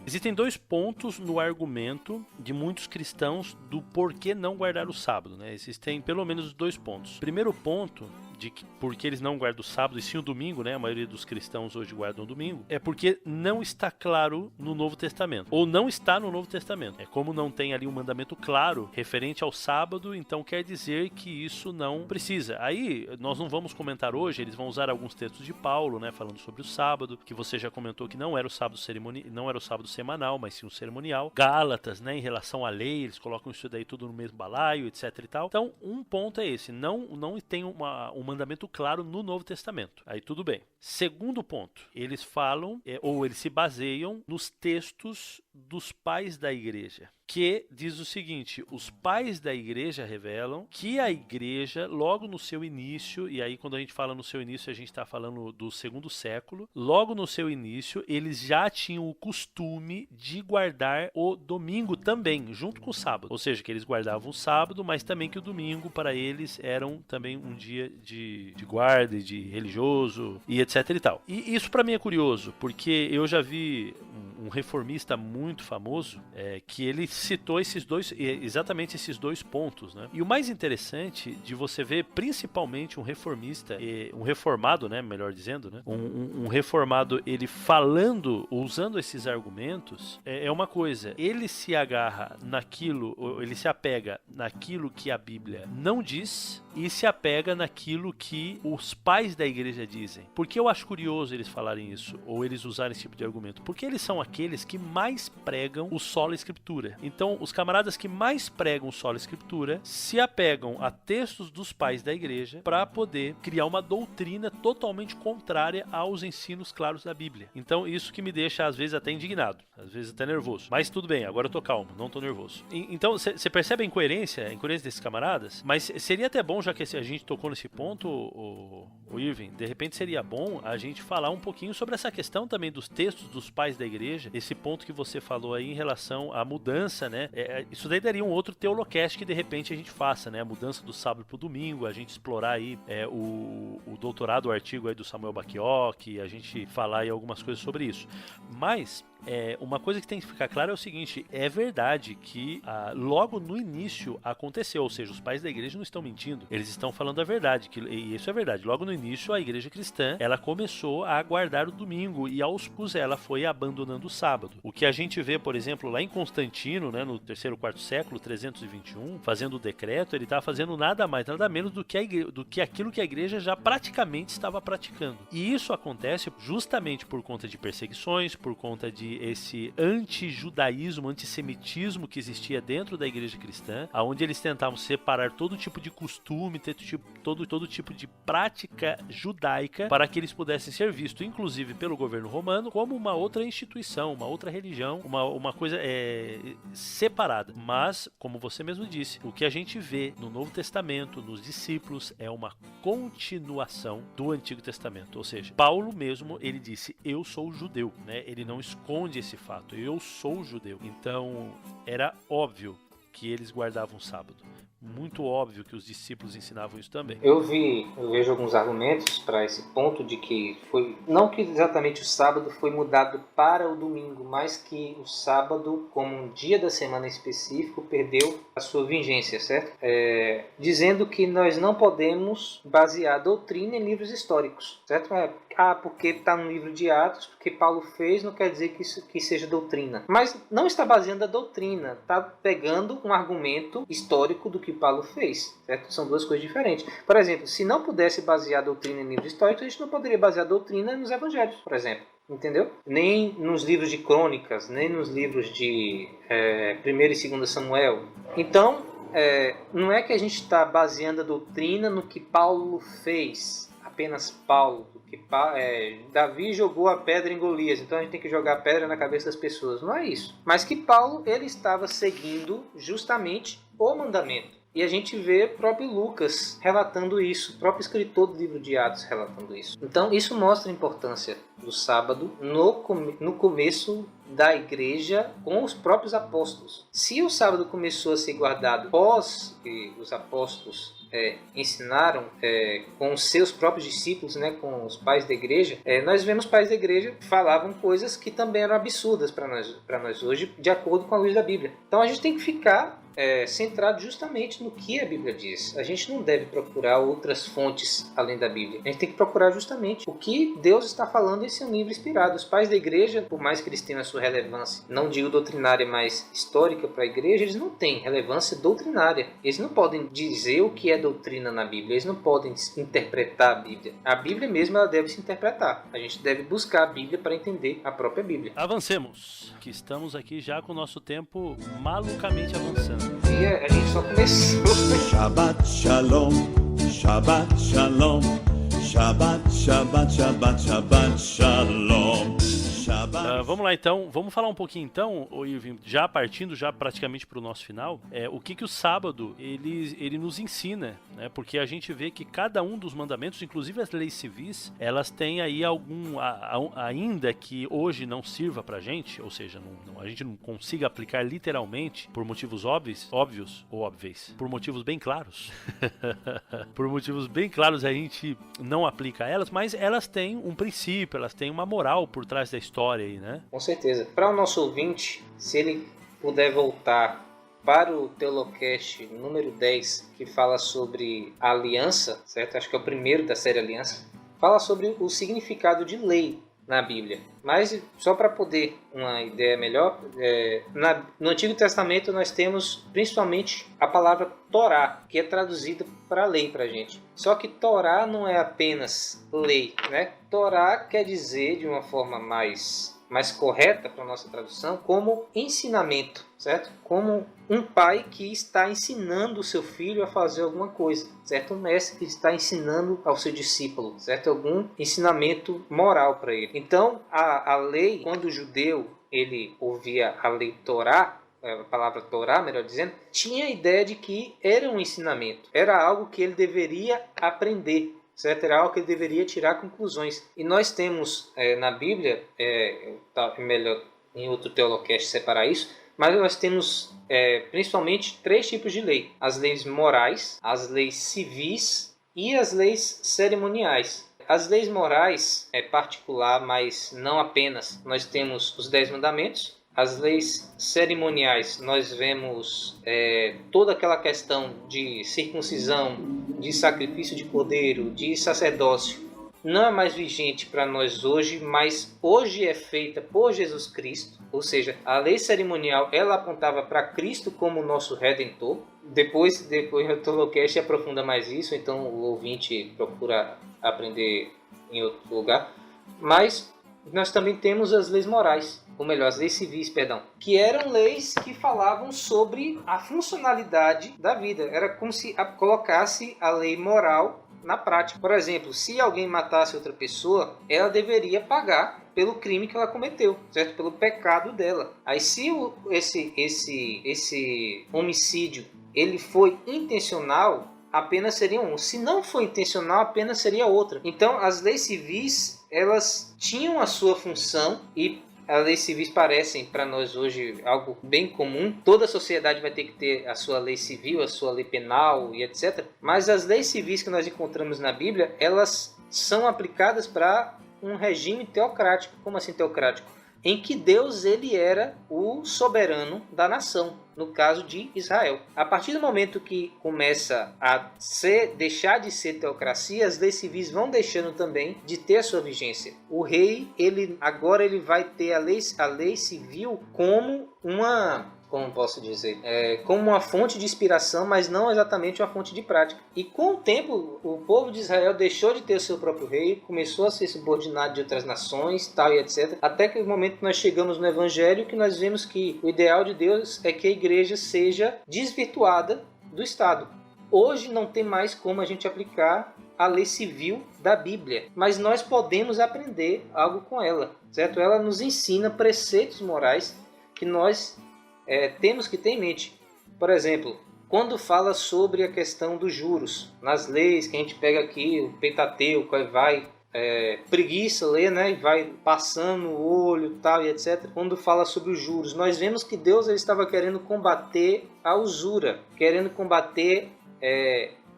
existem dois pontos no argumento de muitos cristãos do porquê não guardar o sábado, né? Existem pelo menos 2 pontos. Primeiro ponto, de que porque eles não guardam o sábado e sim o domingo, né? A maioria dos cristãos hoje guardam o domingo, é porque não está claro no Novo Testamento, ou não está no Novo Testamento. É como não tem ali um mandamento claro referente ao sábado, então quer dizer que isso não precisa. Aí nós não vamos comentar hoje, eles vão usar alguns textos de Paulo, né, falando sobre o sábado, que você já comentou que não era o sábado não era o sábado semanal, mas sim o cerimonial. Gálatas, né, em relação à lei, eles colocam isso daí tudo no mesmo balaio, etc e tal. Então, um ponto é esse, não tem um mandamento claro no Novo Testamento. Aí tudo bem. Segundo ponto, eles falam, ou eles se baseiam nos textos dos pais da igreja, que diz o seguinte: os pais da igreja revelam que a igreja, logo no seu início, e aí quando a gente fala no seu início, a gente está falando do 2º século, logo no seu início, eles já tinham o costume de guardar o domingo também, junto com o sábado. Ou seja, que eles guardavam o sábado, mas também que o domingo para eles era também um dia de guarda, de religioso, e etc e tal. E isso para mim é curioso, porque eu já vi um reformista muito famoso que ele citou exatamente esses dois pontos, né? E o mais interessante de você ver, principalmente um reformista, um reformado, né, melhor dizendo, né, um reformado, ele falando, usando esses argumentos, é uma coisa. Ele se agarra naquilo, ele se apega naquilo que a Bíblia não diz e se apega naquilo que os pais da igreja dizem. Por que eu acho curioso eles falarem isso, ou eles usarem esse tipo de argumento? Porque eles são aqueles que mais pregam o sola escritura. Então, os camaradas que mais pregam o sola escritura se apegam a textos dos pais da igreja para poder criar uma doutrina totalmente contrária aos ensinos claros da Bíblia. Então, isso que me deixa, às vezes, até indignado, às vezes até nervoso. Mas tudo bem, agora eu tô calmo, não tô nervoso. Então, você percebe a incoerência desses camaradas? Mas seria até bom, já que a gente tocou nesse ponto, o Irving, de repente seria bom a gente falar um pouquinho sobre essa questão também dos textos dos pais da igreja, esse ponto que você falou aí em relação à mudança, né? Isso daí daria um outro teolocast que de repente a gente faça, né? A mudança do sábado pro domingo, a gente explorar aí o doutorado, o artigo aí do Samuel Bacchiocchi, a gente falar aí algumas coisas sobre isso. Mas uma coisa que tem que ficar clara é o seguinte: é verdade que logo no início aconteceu, ou seja, os pais da igreja não estão mentindo, eles estão falando a verdade, e isso é verdade. Logo no início a igreja cristã, ela começou a guardar o domingo e aos poucos ela foi abandonando o sábado. O que a gente vê, por exemplo, lá em Constantino, né, no 3º, 4º século, 321, fazendo o decreto, ele estava fazendo nada mais, nada menos do que aquilo que a igreja já praticamente estava praticando. E isso acontece justamente por conta de perseguições, por conta de esse anti-judaísmo, antissemitismo que existia dentro da igreja cristã, onde eles tentavam separar todo tipo de costume, todo tipo de prática judaica, para que eles pudessem ser vistos, inclusive pelo governo romano, como uma outra instituição, uma outra religião, uma coisa separada. Mas, como você mesmo disse, o que a gente vê no Novo Testamento, nos discípulos, é uma continuação do Antigo Testamento. Ou seja, Paulo mesmo, ele disse: eu sou judeu, né? Ele não esconde esse fato, eu sou judeu. Então, era óbvio que eles guardavam o sábado. Muito óbvio que os discípulos ensinavam isso também. Eu vejo alguns argumentos para esse ponto de que não que exatamente o sábado foi mudado para o domingo, mas que o sábado, como um dia da semana específico, perdeu a sua vigência, certo? Dizendo que nós não podemos basear a doutrina em livros históricos, certo? Porque está no livro de Atos, porque Paulo fez, não quer dizer que seja doutrina. Mas não está baseando a doutrina, está pegando um argumento histórico do que Paulo fez, certo? São duas coisas diferentes. Por exemplo, se não pudesse basear a doutrina em livros históricos, a gente não poderia basear a doutrina nos evangelhos, por exemplo. Entendeu? Nem nos livros de crônicas, nem nos livros de 1 e 2 Samuel. Então, não é que a gente está baseando a doutrina no que Paulo fez, apenas Paulo. Davi jogou a pedra em Golias, então a gente tem que jogar a pedra na cabeça das pessoas. Não é isso. Mas que Paulo, ele estava seguindo justamente o mandamento. E a gente vê o próprio Lucas relatando isso, o próprio escritor do livro de Atos relatando isso. Então isso mostra a importância do sábado no começo da igreja com os próprios apóstolos. Se o sábado começou a ser guardado após que os apóstolos ensinaram com os seus próprios discípulos, né, com os pais da igreja, nós vemos pais da igreja que falavam coisas que também eram absurdas para nós hoje, de acordo com a luz da Bíblia. Então a gente tem que ficar centrado justamente no que a Bíblia diz. A gente não deve procurar outras fontes além da Bíblia. A gente tem que procurar justamente o que Deus está falando em seu livro inspirado. Os pais da igreja, por mais que eles tenham a sua relevância, não digo doutrinária, mas histórica para a igreja, eles não têm relevância doutrinária. Eles não podem dizer o que é doutrina na Bíblia. Eles não podem interpretar a Bíblia. A Bíblia mesmo, ela deve se interpretar. A gente deve buscar a Bíblia para entender a própria Bíblia. Avancemos, que estamos aqui já com o nosso tempo malucamente avançando. E a gente só começou. Shabbat Shalom, Shabbat Shalom, Shabbat, Shabbat, Shabbat, Shabbat Shalom. Vamos lá então, vamos falar um pouquinho então, Irving, já partindo já praticamente para o nosso final, o que o sábado ele nos ensina, né? Porque a gente vê que cada um dos mandamentos, inclusive as leis civis, elas têm aí ainda que hoje não sirva pra gente, ou seja, a gente não consiga aplicar literalmente por motivos óbvios, por motivos bem claros, por motivos bem claros a gente não aplica elas, mas elas têm um princípio, elas têm uma moral por trás da história, separei, né? Com certeza. Para o nosso ouvinte, se ele puder voltar para o Teolocast número 10, que fala sobre a aliança, certo? Acho que é o primeiro da série Aliança. Fala sobre o significado de lei na Bíblia. Mas, só para poder uma ideia melhor, no Antigo Testamento nós temos principalmente a palavra Torá, que é traduzida para lei para a gente. Só que Torá não é apenas lei, né? Torá quer dizer, de uma forma mais correta para a nossa tradução, como ensinamento, certo? Como um pai que está ensinando o seu filho a fazer alguma coisa, certo? Um mestre que está ensinando ao seu discípulo, certo? Algum ensinamento moral para ele. Então, a lei, quando o judeu ele ouvia a lei Torá, a palavra Torá, melhor dizendo, tinha a ideia de que era um ensinamento, era algo que ele deveria aprender, certo? Era algo que ele deveria tirar conclusões. E nós temos na Bíblia, é melhor em outro Teolocast separar isso, mas nós temos principalmente 3 tipos de lei: as leis morais, as leis civis e as leis cerimoniais. As leis morais é particular, mas não apenas. Nós temos os 10 mandamentos. As leis cerimoniais, nós vemos toda aquela questão de circuncisão, de sacrifício de cordeiro, de sacerdócio. Não é mais vigente para nós hoje, mas hoje é feita por Jesus Cristo. Ou seja, a lei cerimonial ela apontava para Cristo como nosso Redentor. Depois o Teolocast aprofunda mais isso, então o ouvinte procura aprender em outro lugar. Mas nós também temos as leis morais. Ou melhor, as leis civis, perdão, que eram leis que falavam sobre a funcionalidade da vida. Era como se colocasse a lei moral na prática. Por exemplo, se alguém matasse outra pessoa, ela deveria pagar pelo crime que ela cometeu, certo? Pelo pecado dela. Aí se esse homicídio ele foi intencional, a pena seria um. Se não foi intencional, a pena seria outra. Então, as leis civis, elas tinham a sua função e as leis civis parecem para nós hoje algo bem comum. Toda a sociedade vai ter que ter a sua lei civil, a sua lei penal e etc. Mas as leis civis que nós encontramos na Bíblia, elas são aplicadas para um regime teocrático. Como assim teocrático? Em que Deus ele era o soberano da nação, no caso de Israel. A partir do momento que começa a deixar de ser teocracia, as leis civis vão deixando também de ter a sua vigência. O rei agora ele vai ter a lei civil como como uma fonte de inspiração, mas não exatamente uma fonte de prática. E com o tempo, o povo de Israel deixou de ter o seu próprio rei, começou a ser subordinado de outras nações, tal e etc. Até que o momento que nós chegamos no Evangelho, que nós vemos que o ideal de Deus é que a igreja seja desvirtuada do Estado. Hoje não tem mais como a gente aplicar a lei civil da Bíblia, mas nós podemos aprender algo com ela, certo? Ela nos ensina preceitos morais que nós temos que ter em mente. Por exemplo, quando fala sobre a questão dos juros, nas leis que a gente pega aqui, o Pentateuco, aí vai preguiça ler, né, e vai passando o olho tal e etc. Quando fala sobre os juros, nós vemos que Deus ele estava querendo combater a usura, querendo combater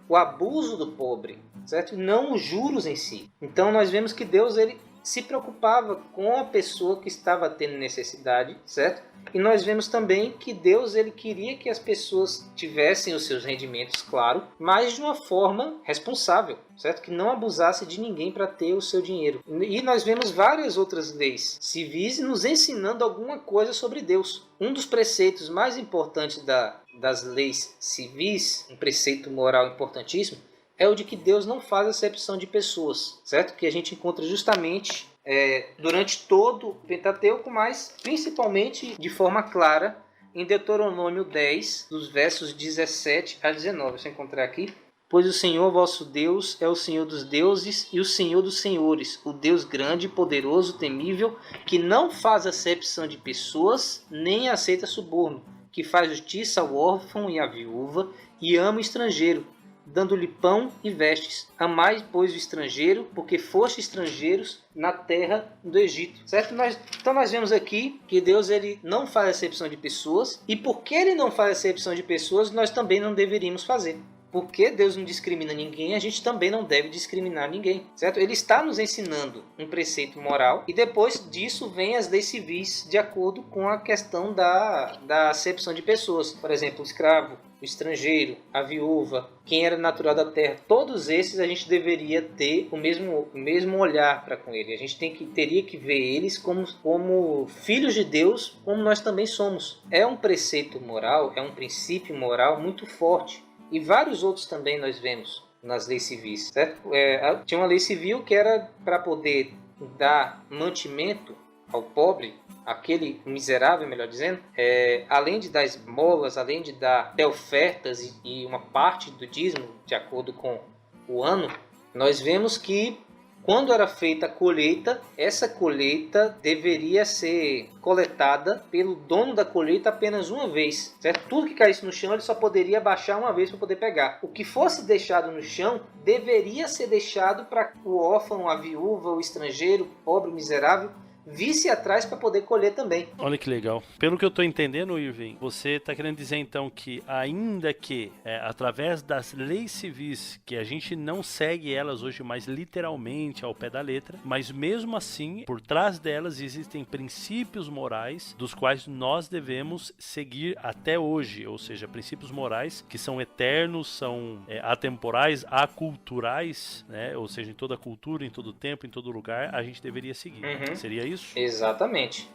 o abuso do pobre, certo? Não os juros em si. Então nós vemos que Deus ele se preocupava com a pessoa que estava tendo necessidade, certo? E nós vemos também que Deus ele queria que as pessoas tivessem os seus rendimentos, claro, mas de uma forma responsável, certo? Que não abusasse de ninguém para ter o seu dinheiro. E nós vemos várias outras leis civis nos ensinando alguma coisa sobre Deus. Um dos preceitos mais importantes das leis civis, um preceito moral importantíssimo, é o de que Deus não faz acepção de pessoas, certo? Que a gente encontra justamente durante todo o Pentateuco, mas principalmente de forma clara em Deuteronômio 10, dos versos 17 a 19. Você encontrar aqui. Pois o Senhor vosso Deus é o Senhor dos deuses e o Senhor dos senhores, o Deus grande, poderoso, temível, que não faz acepção de pessoas, nem aceita suborno, que faz justiça ao órfão e à viúva, e ama o estrangeiro, dando-lhe pão e vestes. Amai, pois, o estrangeiro, porque foste estrangeiros na terra do Egito. Certo? Então nós vemos aqui que Deus ele não faz acepção de pessoas, e porque ele não faz acepção de pessoas, nós também não deveríamos fazer. porque Deus não discrimina ninguém, a gente também não deve discriminar ninguém, certo? Ele está nos ensinando um preceito moral e depois disso vem as leis civis de acordo com a questão da acepção de pessoas. Por exemplo, o escravo, o estrangeiro, a viúva, quem era natural da terra, todos esses a gente deveria ter o mesmo olhar para com ele. A gente teria que ver eles como filhos de Deus, como nós também somos. É um preceito moral, é um princípio moral muito forte. E vários outros também nós vemos nas leis civis, certo? Tinha uma lei civil que era para poder dar mantimento ao pobre, aquele miserável, melhor dizendo, além de dar esmolas, além de dar até ofertas e uma parte do dízimo, de acordo com o ano, nós vemos que quando era feita a colheita, essa colheita deveria ser coletada pelo dono da colheita apenas uma vez, certo? Tudo que caísse no chão ele só poderia baixar uma vez para poder pegar. O que fosse deixado no chão deveria ser deixado para o órfão, a viúva, o estrangeiro, o pobre, o miserável, visse atrás para poder colher também. Olha que legal. Pelo que eu estou entendendo, Irving, você está querendo dizer então que ainda que através das leis civis, que a gente não segue elas hoje mais literalmente ao pé da letra, mas mesmo assim, por trás delas existem princípios morais dos quais nós devemos seguir até hoje, ou seja, princípios morais que são eternos, são atemporais, aculturais, né? Ou seja, em toda cultura, em todo tempo, em todo lugar, a gente deveria seguir. Seria isso? Exatamente.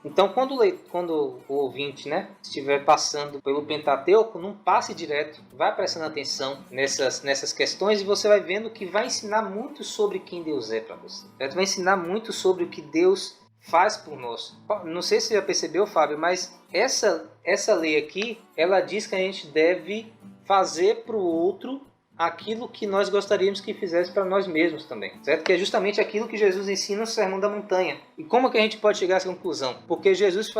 Então, quando o ouvinte, né, estiver passando pelo Pentateuco, não passe direto, vai prestando atenção nessas questões e você vai vendo que vai ensinar muito sobre quem Deus é para você. Vai ensinar muito sobre o que Deus faz por nós. Não sei se você já percebeu, Fábio, mas essa lei aqui, ela diz que a gente deve fazer para o outro aquilo que nós gostaríamos que fizesse para nós mesmos também, certo? Que é justamente aquilo que Jesus ensina no Sermão da Montanha. E como que a gente pode chegar a essa conclusão? Porque Jesus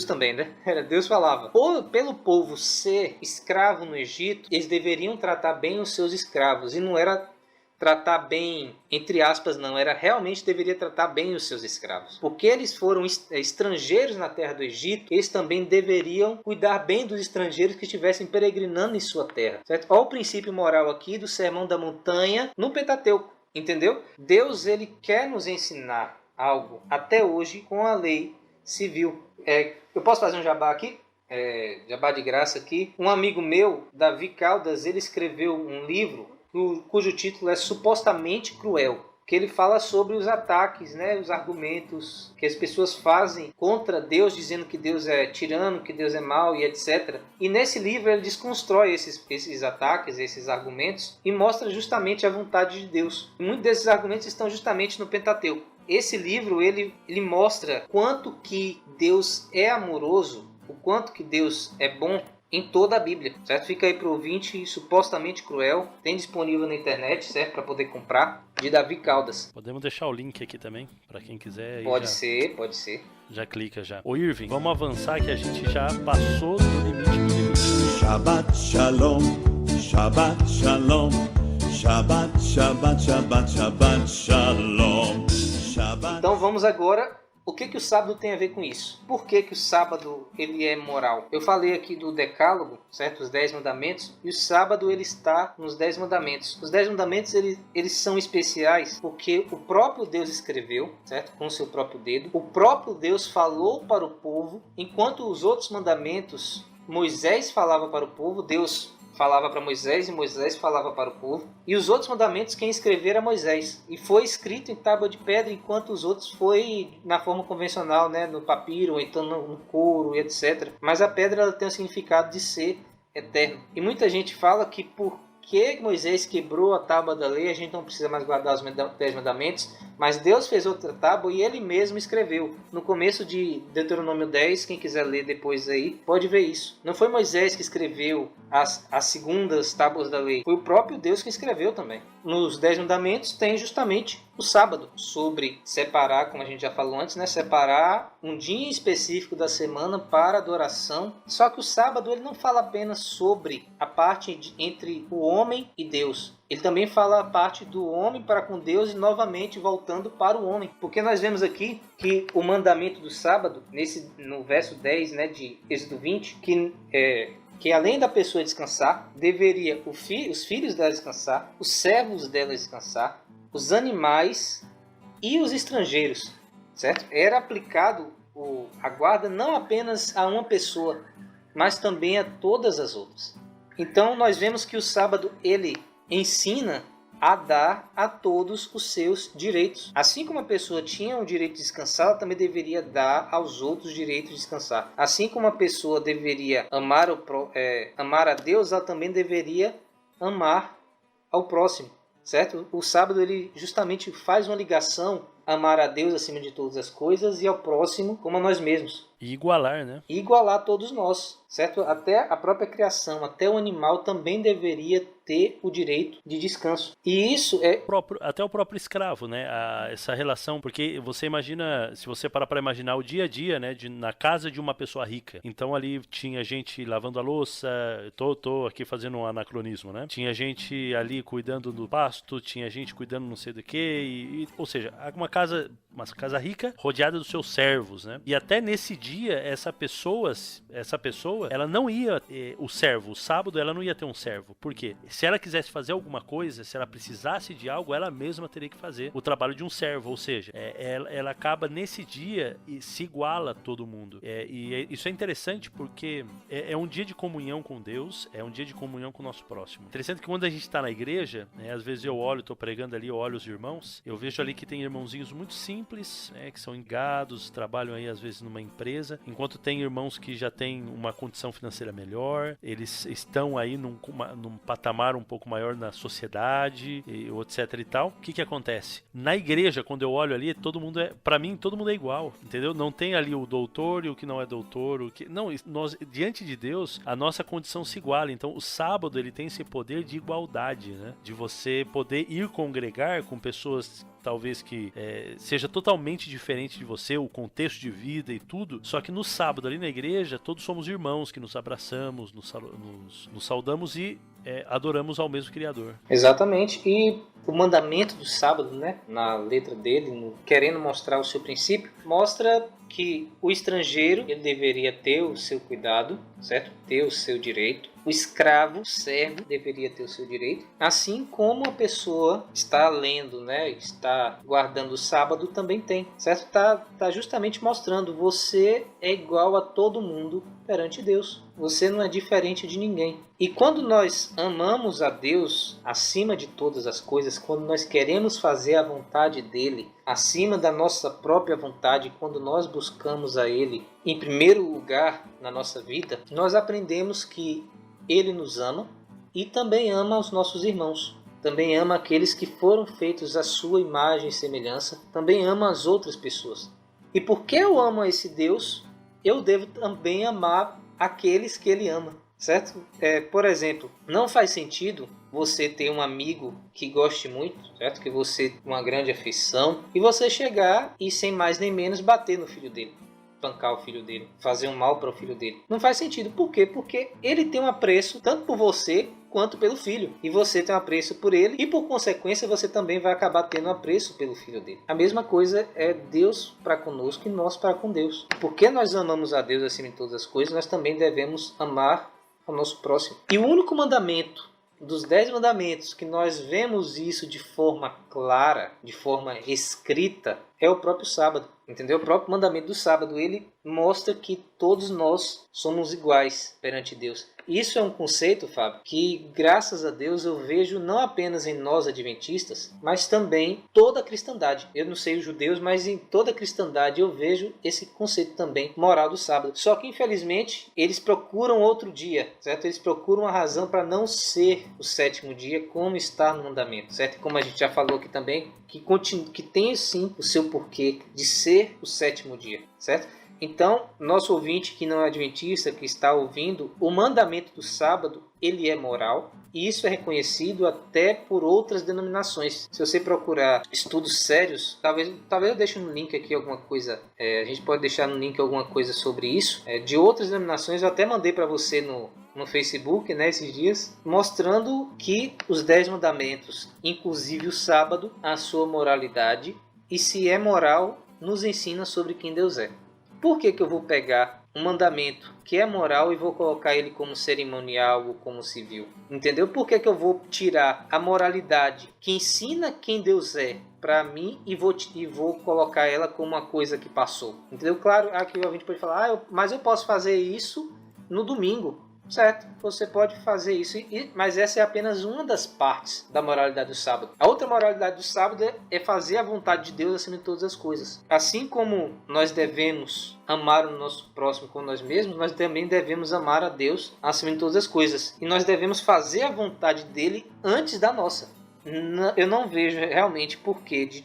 também, né? Deus falava, pelo povo ser escravo no Egito, eles deveriam tratar bem os seus escravos. E não era tratar bem, entre aspas, não. Era realmente deveria tratar bem os seus escravos. Porque eles foram estrangeiros na terra do Egito, eles também deveriam cuidar bem dos estrangeiros que estivessem peregrinando em sua terra. Certo? Olha o princípio moral aqui do Sermão da Montanha no Pentateuco. Entendeu? Deus, ele quer nos ensinar algo até hoje com a lei civil. Eu posso fazer um jabá aqui? Jabá de graça aqui. Um amigo meu, Davi Caldas, ele escreveu um livro cujo título é Supostamente Cruel, que ele fala sobre os ataques, né, os argumentos que as pessoas fazem contra Deus, dizendo que Deus é tirano, que Deus é mau e etc. E nesse livro ele desconstrói esses ataques, esses argumentos e mostra justamente a vontade de Deus. Muitos desses argumentos estão justamente no Pentateuco. Esse livro ele mostra quanto que Deus é amoroso, o quanto que Deus é bom em toda a Bíblia, certo? Fica aí para o ouvinte, Supostamente Cruel, tem disponível na internet, certo? Para poder comprar, de Davi Caldas. Podemos deixar o link aqui também, para quem quiser. Pode ser. Já clica já. Ô Irving, vamos avançar que a gente já passou do limite do limite. Shabbat Shalom, Shabbat Shalom, Shabbat, Shabbat, Shabbat, Shabbat Shalom, Shabbat. Então vamos agora. O que o sábado tem a ver com isso? Por que o sábado ele é moral? Eu falei aqui do decálogo, certo? Os 10 mandamentos. E o sábado ele está nos 10 mandamentos. Os 10 mandamentos eles são especiais porque o próprio Deus escreveu, certo? Com o seu próprio dedo. O próprio Deus falou para o povo, enquanto os outros mandamentos, Moisés falava para o povo, Deus falava para Moisés e Moisés falava para o povo. E os outros mandamentos quem escreveu era Moisés. E foi escrito em tábua de pedra, enquanto os outros foi na forma convencional, né, no papiro, ou então no couro e etc. Mas a pedra ela tem o significado de ser eterno. E muita gente fala que porque Moisés quebrou a tábua da lei, a gente não precisa mais guardar os 10 mandamentos, mas Deus fez outra tábua e ele mesmo escreveu. No começo de Deuteronômio 10, quem quiser ler depois aí, pode ver isso. Não foi Moisés que escreveu as segundas tábuas da lei, foi o próprio Deus que escreveu também. Nos 10 mandamentos tem justamente o sábado, sobre separar, como a gente já falou antes, né? Separar um dia específico da semana para adoração. Só que o sábado ele não fala apenas sobre a parte entre o homem e Deus. Ele também fala a parte do homem para com Deus e novamente voltando para o homem. Porque nós vemos aqui que o mandamento do sábado, no verso 10, né, de Êxodo 20, que que além da pessoa descansar, deveria os filhos dela descansar, os servos dela descansar, os animais e os estrangeiros, certo? Era aplicado a guarda não apenas a uma pessoa, mas também a todas as outras. Então nós vemos que o sábado ele ensina a dar a todos os seus direitos. Assim como a pessoa tinha o direito de descansar, ela também deveria dar aos outros o direito de descansar. Assim como a pessoa deveria amar a Deus, ela também deveria amar ao próximo, certo? O sábado ele justamente faz uma ligação, amar a Deus acima de todas as coisas e ao próximo como a nós mesmos. E igualar, né? E igualar todos nós, certo? Até a própria criação, até o animal também deveria ter o direito de descanso. E isso é... Até o próprio escravo, né? Essa relação, porque você imagina, se você parar para imaginar o dia a dia, né? Na casa de uma pessoa rica. Então ali tinha gente lavando a louça, tô aqui fazendo um anacronismo, né? Tinha gente ali cuidando do pasto, tinha gente cuidando não sei do que, ou seja, uma casa rica rodeada dos seus servos, né? E até nesse dia, essa pessoa, ela não ia, o sábado ela não ia ter um servo. Por quê? Se ela quisesse fazer alguma coisa, se ela precisasse de algo, ela mesma teria que fazer o trabalho de um servo, ou seja, ela acaba nesse dia e se iguala a todo mundo. Isso é interessante porque é um dia de comunhão com Deus, é um dia de comunhão com o nosso próximo. Interessante que quando a gente está na igreja, né, às vezes eu olho, estou pregando ali, eu olho os irmãos, eu vejo ali que tem irmãozinhos muito simples, né, que são engados, trabalham aí às vezes numa empresa, enquanto tem irmãos que já têm uma condição financeira melhor, eles estão aí num patamar um pouco maior na sociedade, etc e tal. O que acontece? Na igreja, quando eu olho ali, pra mim, todo mundo é igual, entendeu? Não tem ali o doutor e o que não é doutor, não, nós, diante de Deus, a nossa condição se iguala. Então, o sábado, ele tem esse poder de igualdade, né? De você poder ir congregar com pessoas talvez que seja totalmente diferente de você, o contexto de vida e tudo, só que no sábado ali na igreja todos somos irmãos que nos abraçamos, nos saudamos e adoramos ao mesmo Criador. Exatamente, e o mandamento do sábado, né, na letra dele, querendo mostrar o seu princípio, mostra que o estrangeiro ele deveria ter o seu cuidado, certo? Ter o seu direito. O escravo, o servo, deveria ter o seu direito. Assim como a pessoa está lendo, né, está guardando o sábado, também tem, certo? Tá justamente mostrando, você é igual a todo mundo perante Deus. Você não é diferente de ninguém. E quando nós amamos a Deus acima de todas as coisas, quando nós queremos fazer a vontade dele acima da nossa própria vontade, quando nós buscamos a ele em primeiro lugar na nossa vida, nós aprendemos que ele nos ama e também ama os nossos irmãos. Também ama aqueles que foram feitos à sua imagem e semelhança. Também ama as outras pessoas. E porque eu amo esse Deus, eu devo também amar aqueles que ele ama, certo? Por exemplo, não faz sentido você ter um amigo que goste muito, certo? Que você tem uma grande afeição, e você chegar e sem mais nem menos bater no filho dele, espancar o filho dele, fazer um mal para o filho dele. Não faz sentido. Por quê? Porque ele tem um apreço tanto por você quanto pelo filho. E você tem um apreço por ele e, por consequência, você também vai acabar tendo um apreço pelo filho dele. A mesma coisa é Deus para conosco e nós para com Deus. Porque nós amamos a Deus acima de todas as coisas, nós também devemos amar ao nosso próximo. E o único mandamento dos 10 mandamentos que nós vemos isso de forma clara, de forma escrita, é o próprio sábado. Entendeu? O próprio mandamento do sábado, ele mostra que todos nós somos iguais perante Deus. Isso é um conceito, Fábio, que graças a Deus eu vejo não apenas em nós adventistas, mas também toda a cristandade. Eu não sei os judeus, mas em toda a cristandade eu vejo esse conceito também moral do sábado. Só que infelizmente eles procuram outro dia, certo? Eles procuram uma razão para não ser o sétimo dia como está no mandamento, certo? Como a gente já falou aqui também, que tem sim o seu porquê de ser o sétimo dia, certo? Então, nosso ouvinte que não é adventista, que está ouvindo, o mandamento do sábado, ele é moral, e isso é reconhecido até por outras denominações. Se você procurar estudos sérios, talvez eu deixe no link aqui alguma coisa, a gente pode deixar no link alguma coisa sobre isso, de outras denominações. Eu até mandei para você no Facebook, né, esses dias, mostrando que os 10 mandamentos, inclusive o sábado, a sua moralidade, e se é moral, nos ensina sobre quem Deus é. Por que eu vou pegar um mandamento que é moral e vou colocar ele como cerimonial ou como civil? Entendeu? Por que eu vou tirar a moralidade que ensina quem Deus é para mim e vou colocar ela como uma coisa que passou? Entendeu? Claro, aqui o ouvinte pode falar, mas eu posso fazer isso no domingo. Certo, você pode fazer isso, mas essa é apenas uma das partes da moralidade do sábado. A outra moralidade do sábado é fazer a vontade de Deus acima de todas as coisas. Assim como nós devemos amar o nosso próximo como nós mesmos, nós também devemos amar a Deus acima de todas as coisas. E nós devemos fazer a vontade dele antes da nossa. Eu não vejo realmente porquê de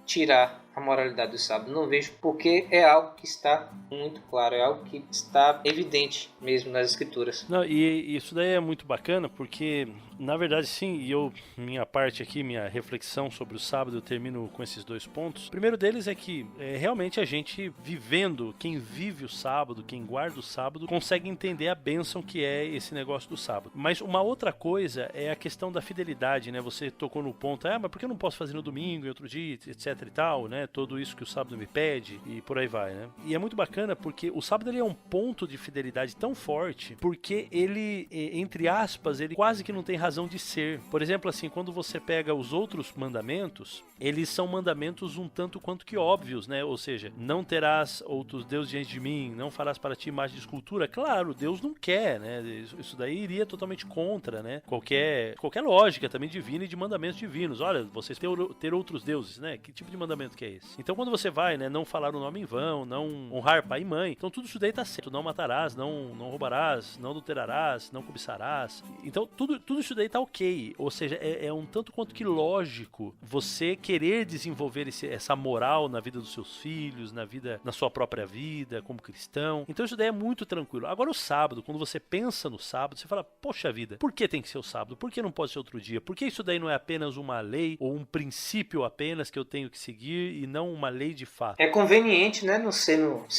tirar a moralidade do sábado. Não vejo porque é algo que está muito claro, é algo que está evidente mesmo nas escrituras. Não, e isso daí é muito bacana porque, na verdade, sim, e minha parte aqui, minha reflexão sobre o sábado, eu termino com esses 2 pontos. O primeiro deles é que realmente a gente vivendo, quem vive o sábado, quem guarda o sábado, consegue entender a bênção que é esse negócio do sábado. Mas uma outra coisa é a questão da fidelidade, né? Você tocou no ponto, mas por que eu não posso fazer no domingo e outro dia, etc e tal, né? Tudo isso que o sábado me pede e por aí vai, né? E é muito bacana porque o sábado ele é um ponto de fidelidade tão forte porque ele, entre aspas, ele quase que não tem razão de ser. Por exemplo, assim, quando você pega os outros mandamentos, eles são mandamentos um tanto quanto que óbvios, né? Ou seja, não terás outros deuses diante de mim, não farás para ti imagem de escultura. Claro, Deus não quer, né? Isso daí iria totalmente contra, né? Qualquer lógica também divina e de mandamentos divinos. Olha, vocês ter outros deuses, né? Que tipo de mandamento que é esse? Então quando você vai, né, não falar o nome em vão, não honrar pai e mãe, então tudo isso daí tá certo. Não matarás, não roubarás, não adulterarás, não cobiçarás. Então tudo isso daí tá ok. Ou seja, é um tanto quanto que lógico você querer desenvolver essa moral na vida dos seus filhos, na sua própria vida, como cristão. Então isso daí é muito tranquilo. Agora o sábado, quando você pensa no sábado, você fala, poxa vida, por que tem que ser o sábado? Por que não pode ser outro dia? Por que isso daí não é apenas uma lei ou um princípio apenas que eu tenho que seguir e não uma lei de fato? É conveniente, né? Não ser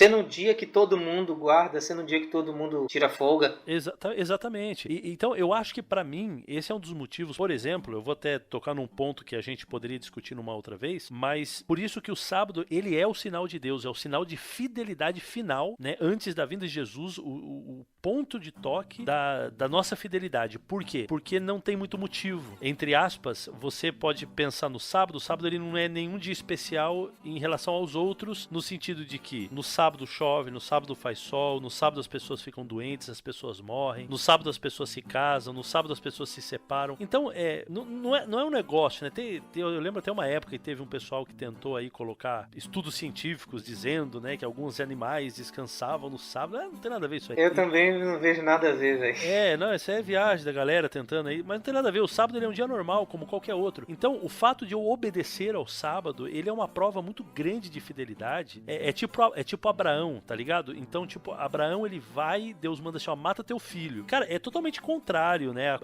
no dia que todo mundo guarda, ser no dia que todo mundo tira folga. Exatamente. Então eu acho que pra mim esse é um dos motivos. Por exemplo, eu vou até tocar num ponto que a gente poderia discutir numa outra vez, mas por isso que o sábado ele é o sinal de Deus, é o sinal de fidelidade final, né? Antes da vinda de Jesus, o ponto de toque da nossa fidelidade. Por quê? Porque não tem muito motivo. Entre aspas, você pode pensar no sábado. O sábado ele não é nenhum dia especial em relação aos outros, no sentido de que no sábado chove, no sábado faz sol, no sábado as pessoas ficam doentes, as pessoas morrem, no sábado as pessoas se casam, no sábado as pessoas se separam. Então, não é um negócio, né? Eu lembro até uma época que teve um pessoal que tentou aí colocar estudos científicos dizendo, né, que alguns animais descansavam no sábado. Não tem nada a ver isso aí. Eu também não vejo nada a ver, velho. Não, isso é viagem da galera tentando aí, mas não tem nada a ver. O sábado ele é um dia normal, como qualquer outro. Então, o fato de eu obedecer ao sábado, ele é uma prova muito grande de fidelidade. É tipo Abraão, tá ligado? Então, tipo, Abraão ele vai, Deus manda assim, ó, mata teu filho. Cara, é totalmente contrário, né?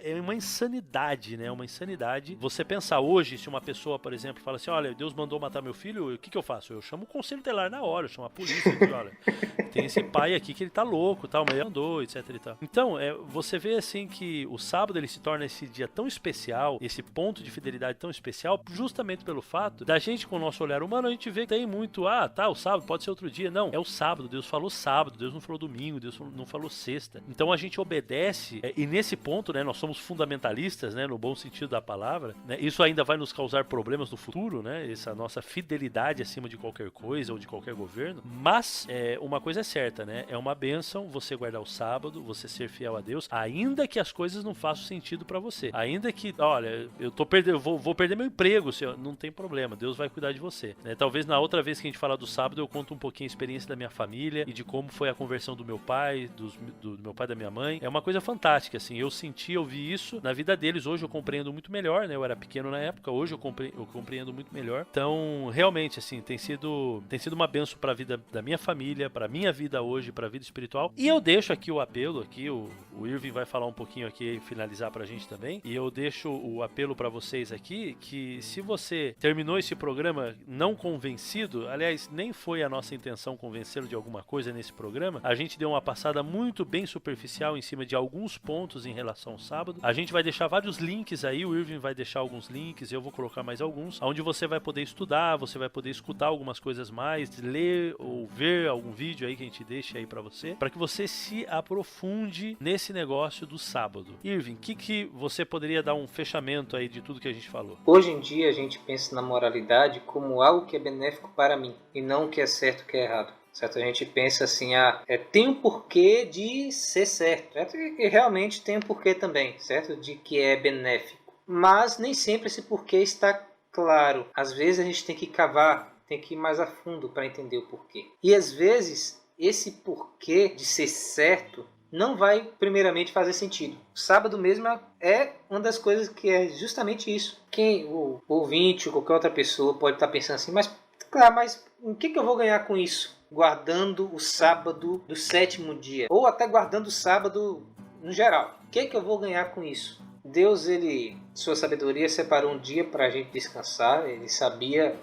É uma insanidade, né? Uma insanidade. Você pensar hoje, se uma pessoa, por exemplo, fala assim, olha, Deus mandou matar meu filho, o que eu faço? Eu chamo o conselho telar na hora, eu chamo a polícia, eu digo, olha, tem esse pai aqui que ele tá louco, tal, mas ele andou, etc e tal. Então, você vê assim que o sábado ele se torna esse dia tão especial, esse ponto de fidelidade tão especial, justamente pelo fato da gente, com o nosso olhar humano, a gente vê que tem muito, o sábado pode ser outro dia. Não, é o sábado, Deus falou sábado, Deus não falou domingo, Deus não falou sexta. Então a gente obedece, e nesse ponto, né, nós somos fundamentalistas, né, no bom sentido da palavra, né, isso ainda vai nos causar problemas no futuro, né, essa nossa fidelidade acima de qualquer coisa ou de qualquer governo, mas uma coisa é certa, né, é uma bênção você guardar o sábado, você ser fiel a Deus, ainda que as coisas não façam sentido pra você, ainda que, olha, vou perder meu emprego, não tem problema, Deus vai cuidar de você, né? Talvez na outra vez que a gente falar do sábado eu conto um pouquinho a experiência da minha família e de como foi a conversão do meu pai, do meu pai e da minha mãe. É uma coisa fantástica, assim, eu vi isso na vida deles. Hoje eu compreendo muito melhor, né? Eu era pequeno na época, hoje eu compreendo muito melhor. Então, realmente, assim, tem sido uma bênção pra vida da minha família, pra minha vida hoje, pra vida espiritual. E eu deixo aqui o apelo, o Irving vai falar um pouquinho aqui e finalizar pra gente também. E eu deixo o apelo pra vocês aqui, que se você terminou esse programa não convencido, aliás, nem foi a nossa intenção convencê-lo de alguma coisa nesse programa, a gente deu uma passada muito bem superficial em cima de alguns pontos pontos em relação ao sábado. A gente vai deixar vários links aí, o Irving vai deixar alguns links, eu vou colocar mais alguns, onde você vai poder estudar, você vai poder escutar algumas coisas mais, ler ou ver algum vídeo aí que a gente deixa aí pra você, para que você se aprofunde nesse negócio do sábado. Irving, o que você poderia dar um fechamento aí de tudo que a gente falou? Hoje em dia a gente pensa na moralidade como algo que é benéfico para mim e não o que é certo e o que é errado. Certo? A gente pensa assim, tem um porquê de ser certo, certo? E realmente tem um porquê também, certo? De que é benéfico. Mas nem sempre esse porquê está claro. Às vezes a gente tem que cavar, tem que ir mais a fundo para entender o porquê. E às vezes esse porquê de ser certo não vai primeiramente fazer sentido. O sábado mesmo é uma das coisas que é justamente isso. Quem, o ouvinte ou qualquer outra pessoa pode estar pensando assim, mas o que eu vou ganhar com isso? Guardando o sábado do 7º dia, ou até guardando o sábado no geral. O que eu vou ganhar com isso? Deus, sua sabedoria, separou um dia para a gente descansar. Ele sabia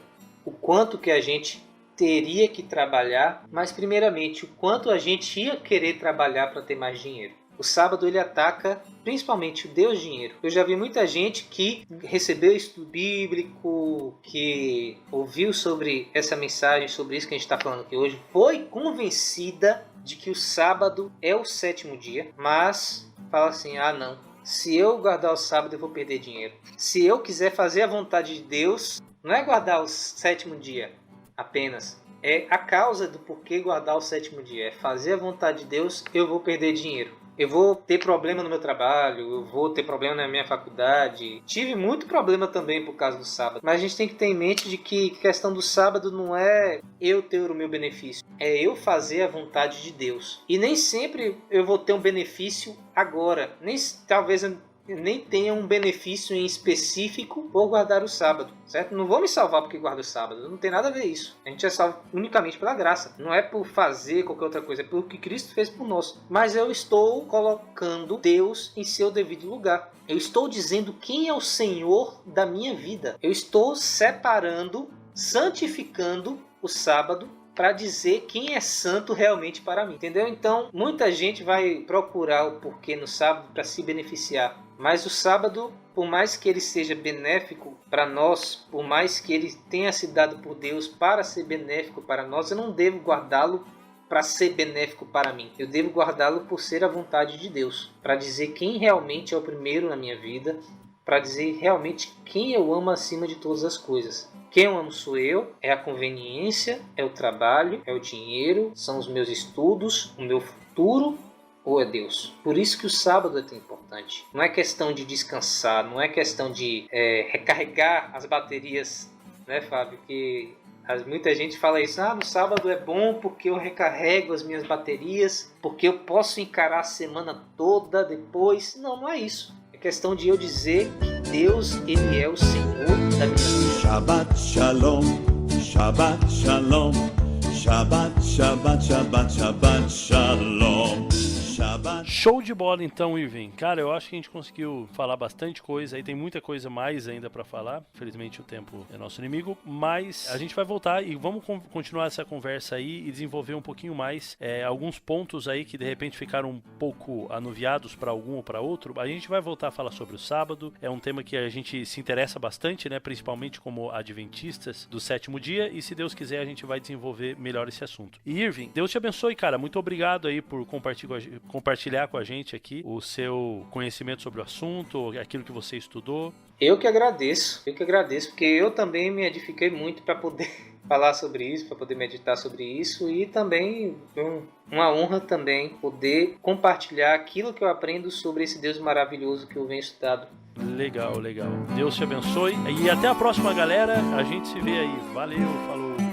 o quanto que a gente teria que trabalhar, mas primeiramente o quanto a gente ia querer trabalhar para ter mais dinheiro. O sábado ele ataca principalmente o Deus dinheiro. Eu já vi muita gente que recebeu estudo bíblico, que ouviu sobre essa mensagem, sobre isso que a gente está falando aqui hoje, foi convencida de que o sábado é o 7º dia, mas fala assim, não, se eu guardar o sábado eu vou perder dinheiro. Se eu quiser fazer a vontade de Deus, não é guardar o 7º dia apenas, é a causa do porquê guardar o 7º dia, é fazer a vontade de Deus, eu vou perder dinheiro. Eu vou ter problema no meu trabalho, eu vou ter problema na minha faculdade. Tive muito problema também por causa do sábado. Mas a gente tem que ter em mente de que a questão do sábado não é eu ter o meu benefício. É eu fazer a vontade de Deus. E nem sempre eu vou ter um benefício agora. Talvez eu nem tenha um benefício em específico por guardar o sábado, certo? Não vou me salvar porque guardo o sábado, não tem nada a ver isso. A gente é salvo unicamente pela graça, não é por fazer qualquer outra coisa, é pelo que Cristo fez por nós. Mas eu estou colocando Deus em seu devido lugar. Eu estou dizendo quem é o Senhor da minha vida. Eu estou separando, santificando o sábado para dizer quem é santo realmente para mim, entendeu? Então, muita gente vai procurar o porquê no sábado para se beneficiar. Mas o sábado, por mais que ele seja benéfico para nós, por mais que ele tenha sido dado por Deus para ser benéfico para nós, eu não devo guardá-lo para ser benéfico para mim. Eu devo guardá-lo por ser a vontade de Deus, para dizer quem realmente é o primeiro na minha vida, para dizer realmente quem eu amo acima de todas as coisas. Quem eu amo sou eu, é a conveniência, é o trabalho, é o dinheiro, são os meus estudos, o meu futuro, ou é Deus? Por isso que o sábado é tão importante. Não é questão de descansar, não é questão de recarregar as baterias, né, Fábio? Que muita gente fala isso, no sábado é bom porque eu recarrego as minhas baterias, porque eu posso encarar a semana toda depois. Não é isso. É questão de eu dizer que Deus, Ele é o Senhor da minha vida. Shabbat Shalom, Shabbat Shalom, Shabbat, Shabbat, Shabbat, Shabbat Shalom. Show de bola então, Irving. Cara, eu acho que a gente conseguiu falar bastante coisa. Aí tem muita coisa mais ainda pra falar. Infelizmente o tempo é nosso inimigo. Mas a gente vai voltar e vamos continuar essa conversa aí e desenvolver um pouquinho mais alguns pontos aí que de repente ficaram um pouco anuviados pra algum ou pra outro. A gente vai voltar a falar sobre o sábado. É um tema que a gente se interessa bastante, né? Principalmente como adventistas do 7º dia. E se Deus quiser, a gente vai desenvolver melhor esse assunto. E Irving, Deus te abençoe, cara. Muito obrigado aí por compartilhar com a gente aqui o seu conhecimento sobre o assunto, aquilo que você estudou. Eu que agradeço, porque eu também me edifiquei muito para poder falar sobre isso, para poder meditar sobre isso, e também uma honra também poder compartilhar aquilo que eu aprendo sobre esse Deus maravilhoso que eu venho estudando. Legal. Deus te abençoe e até a próxima, galera. A gente se vê aí. Valeu, falou.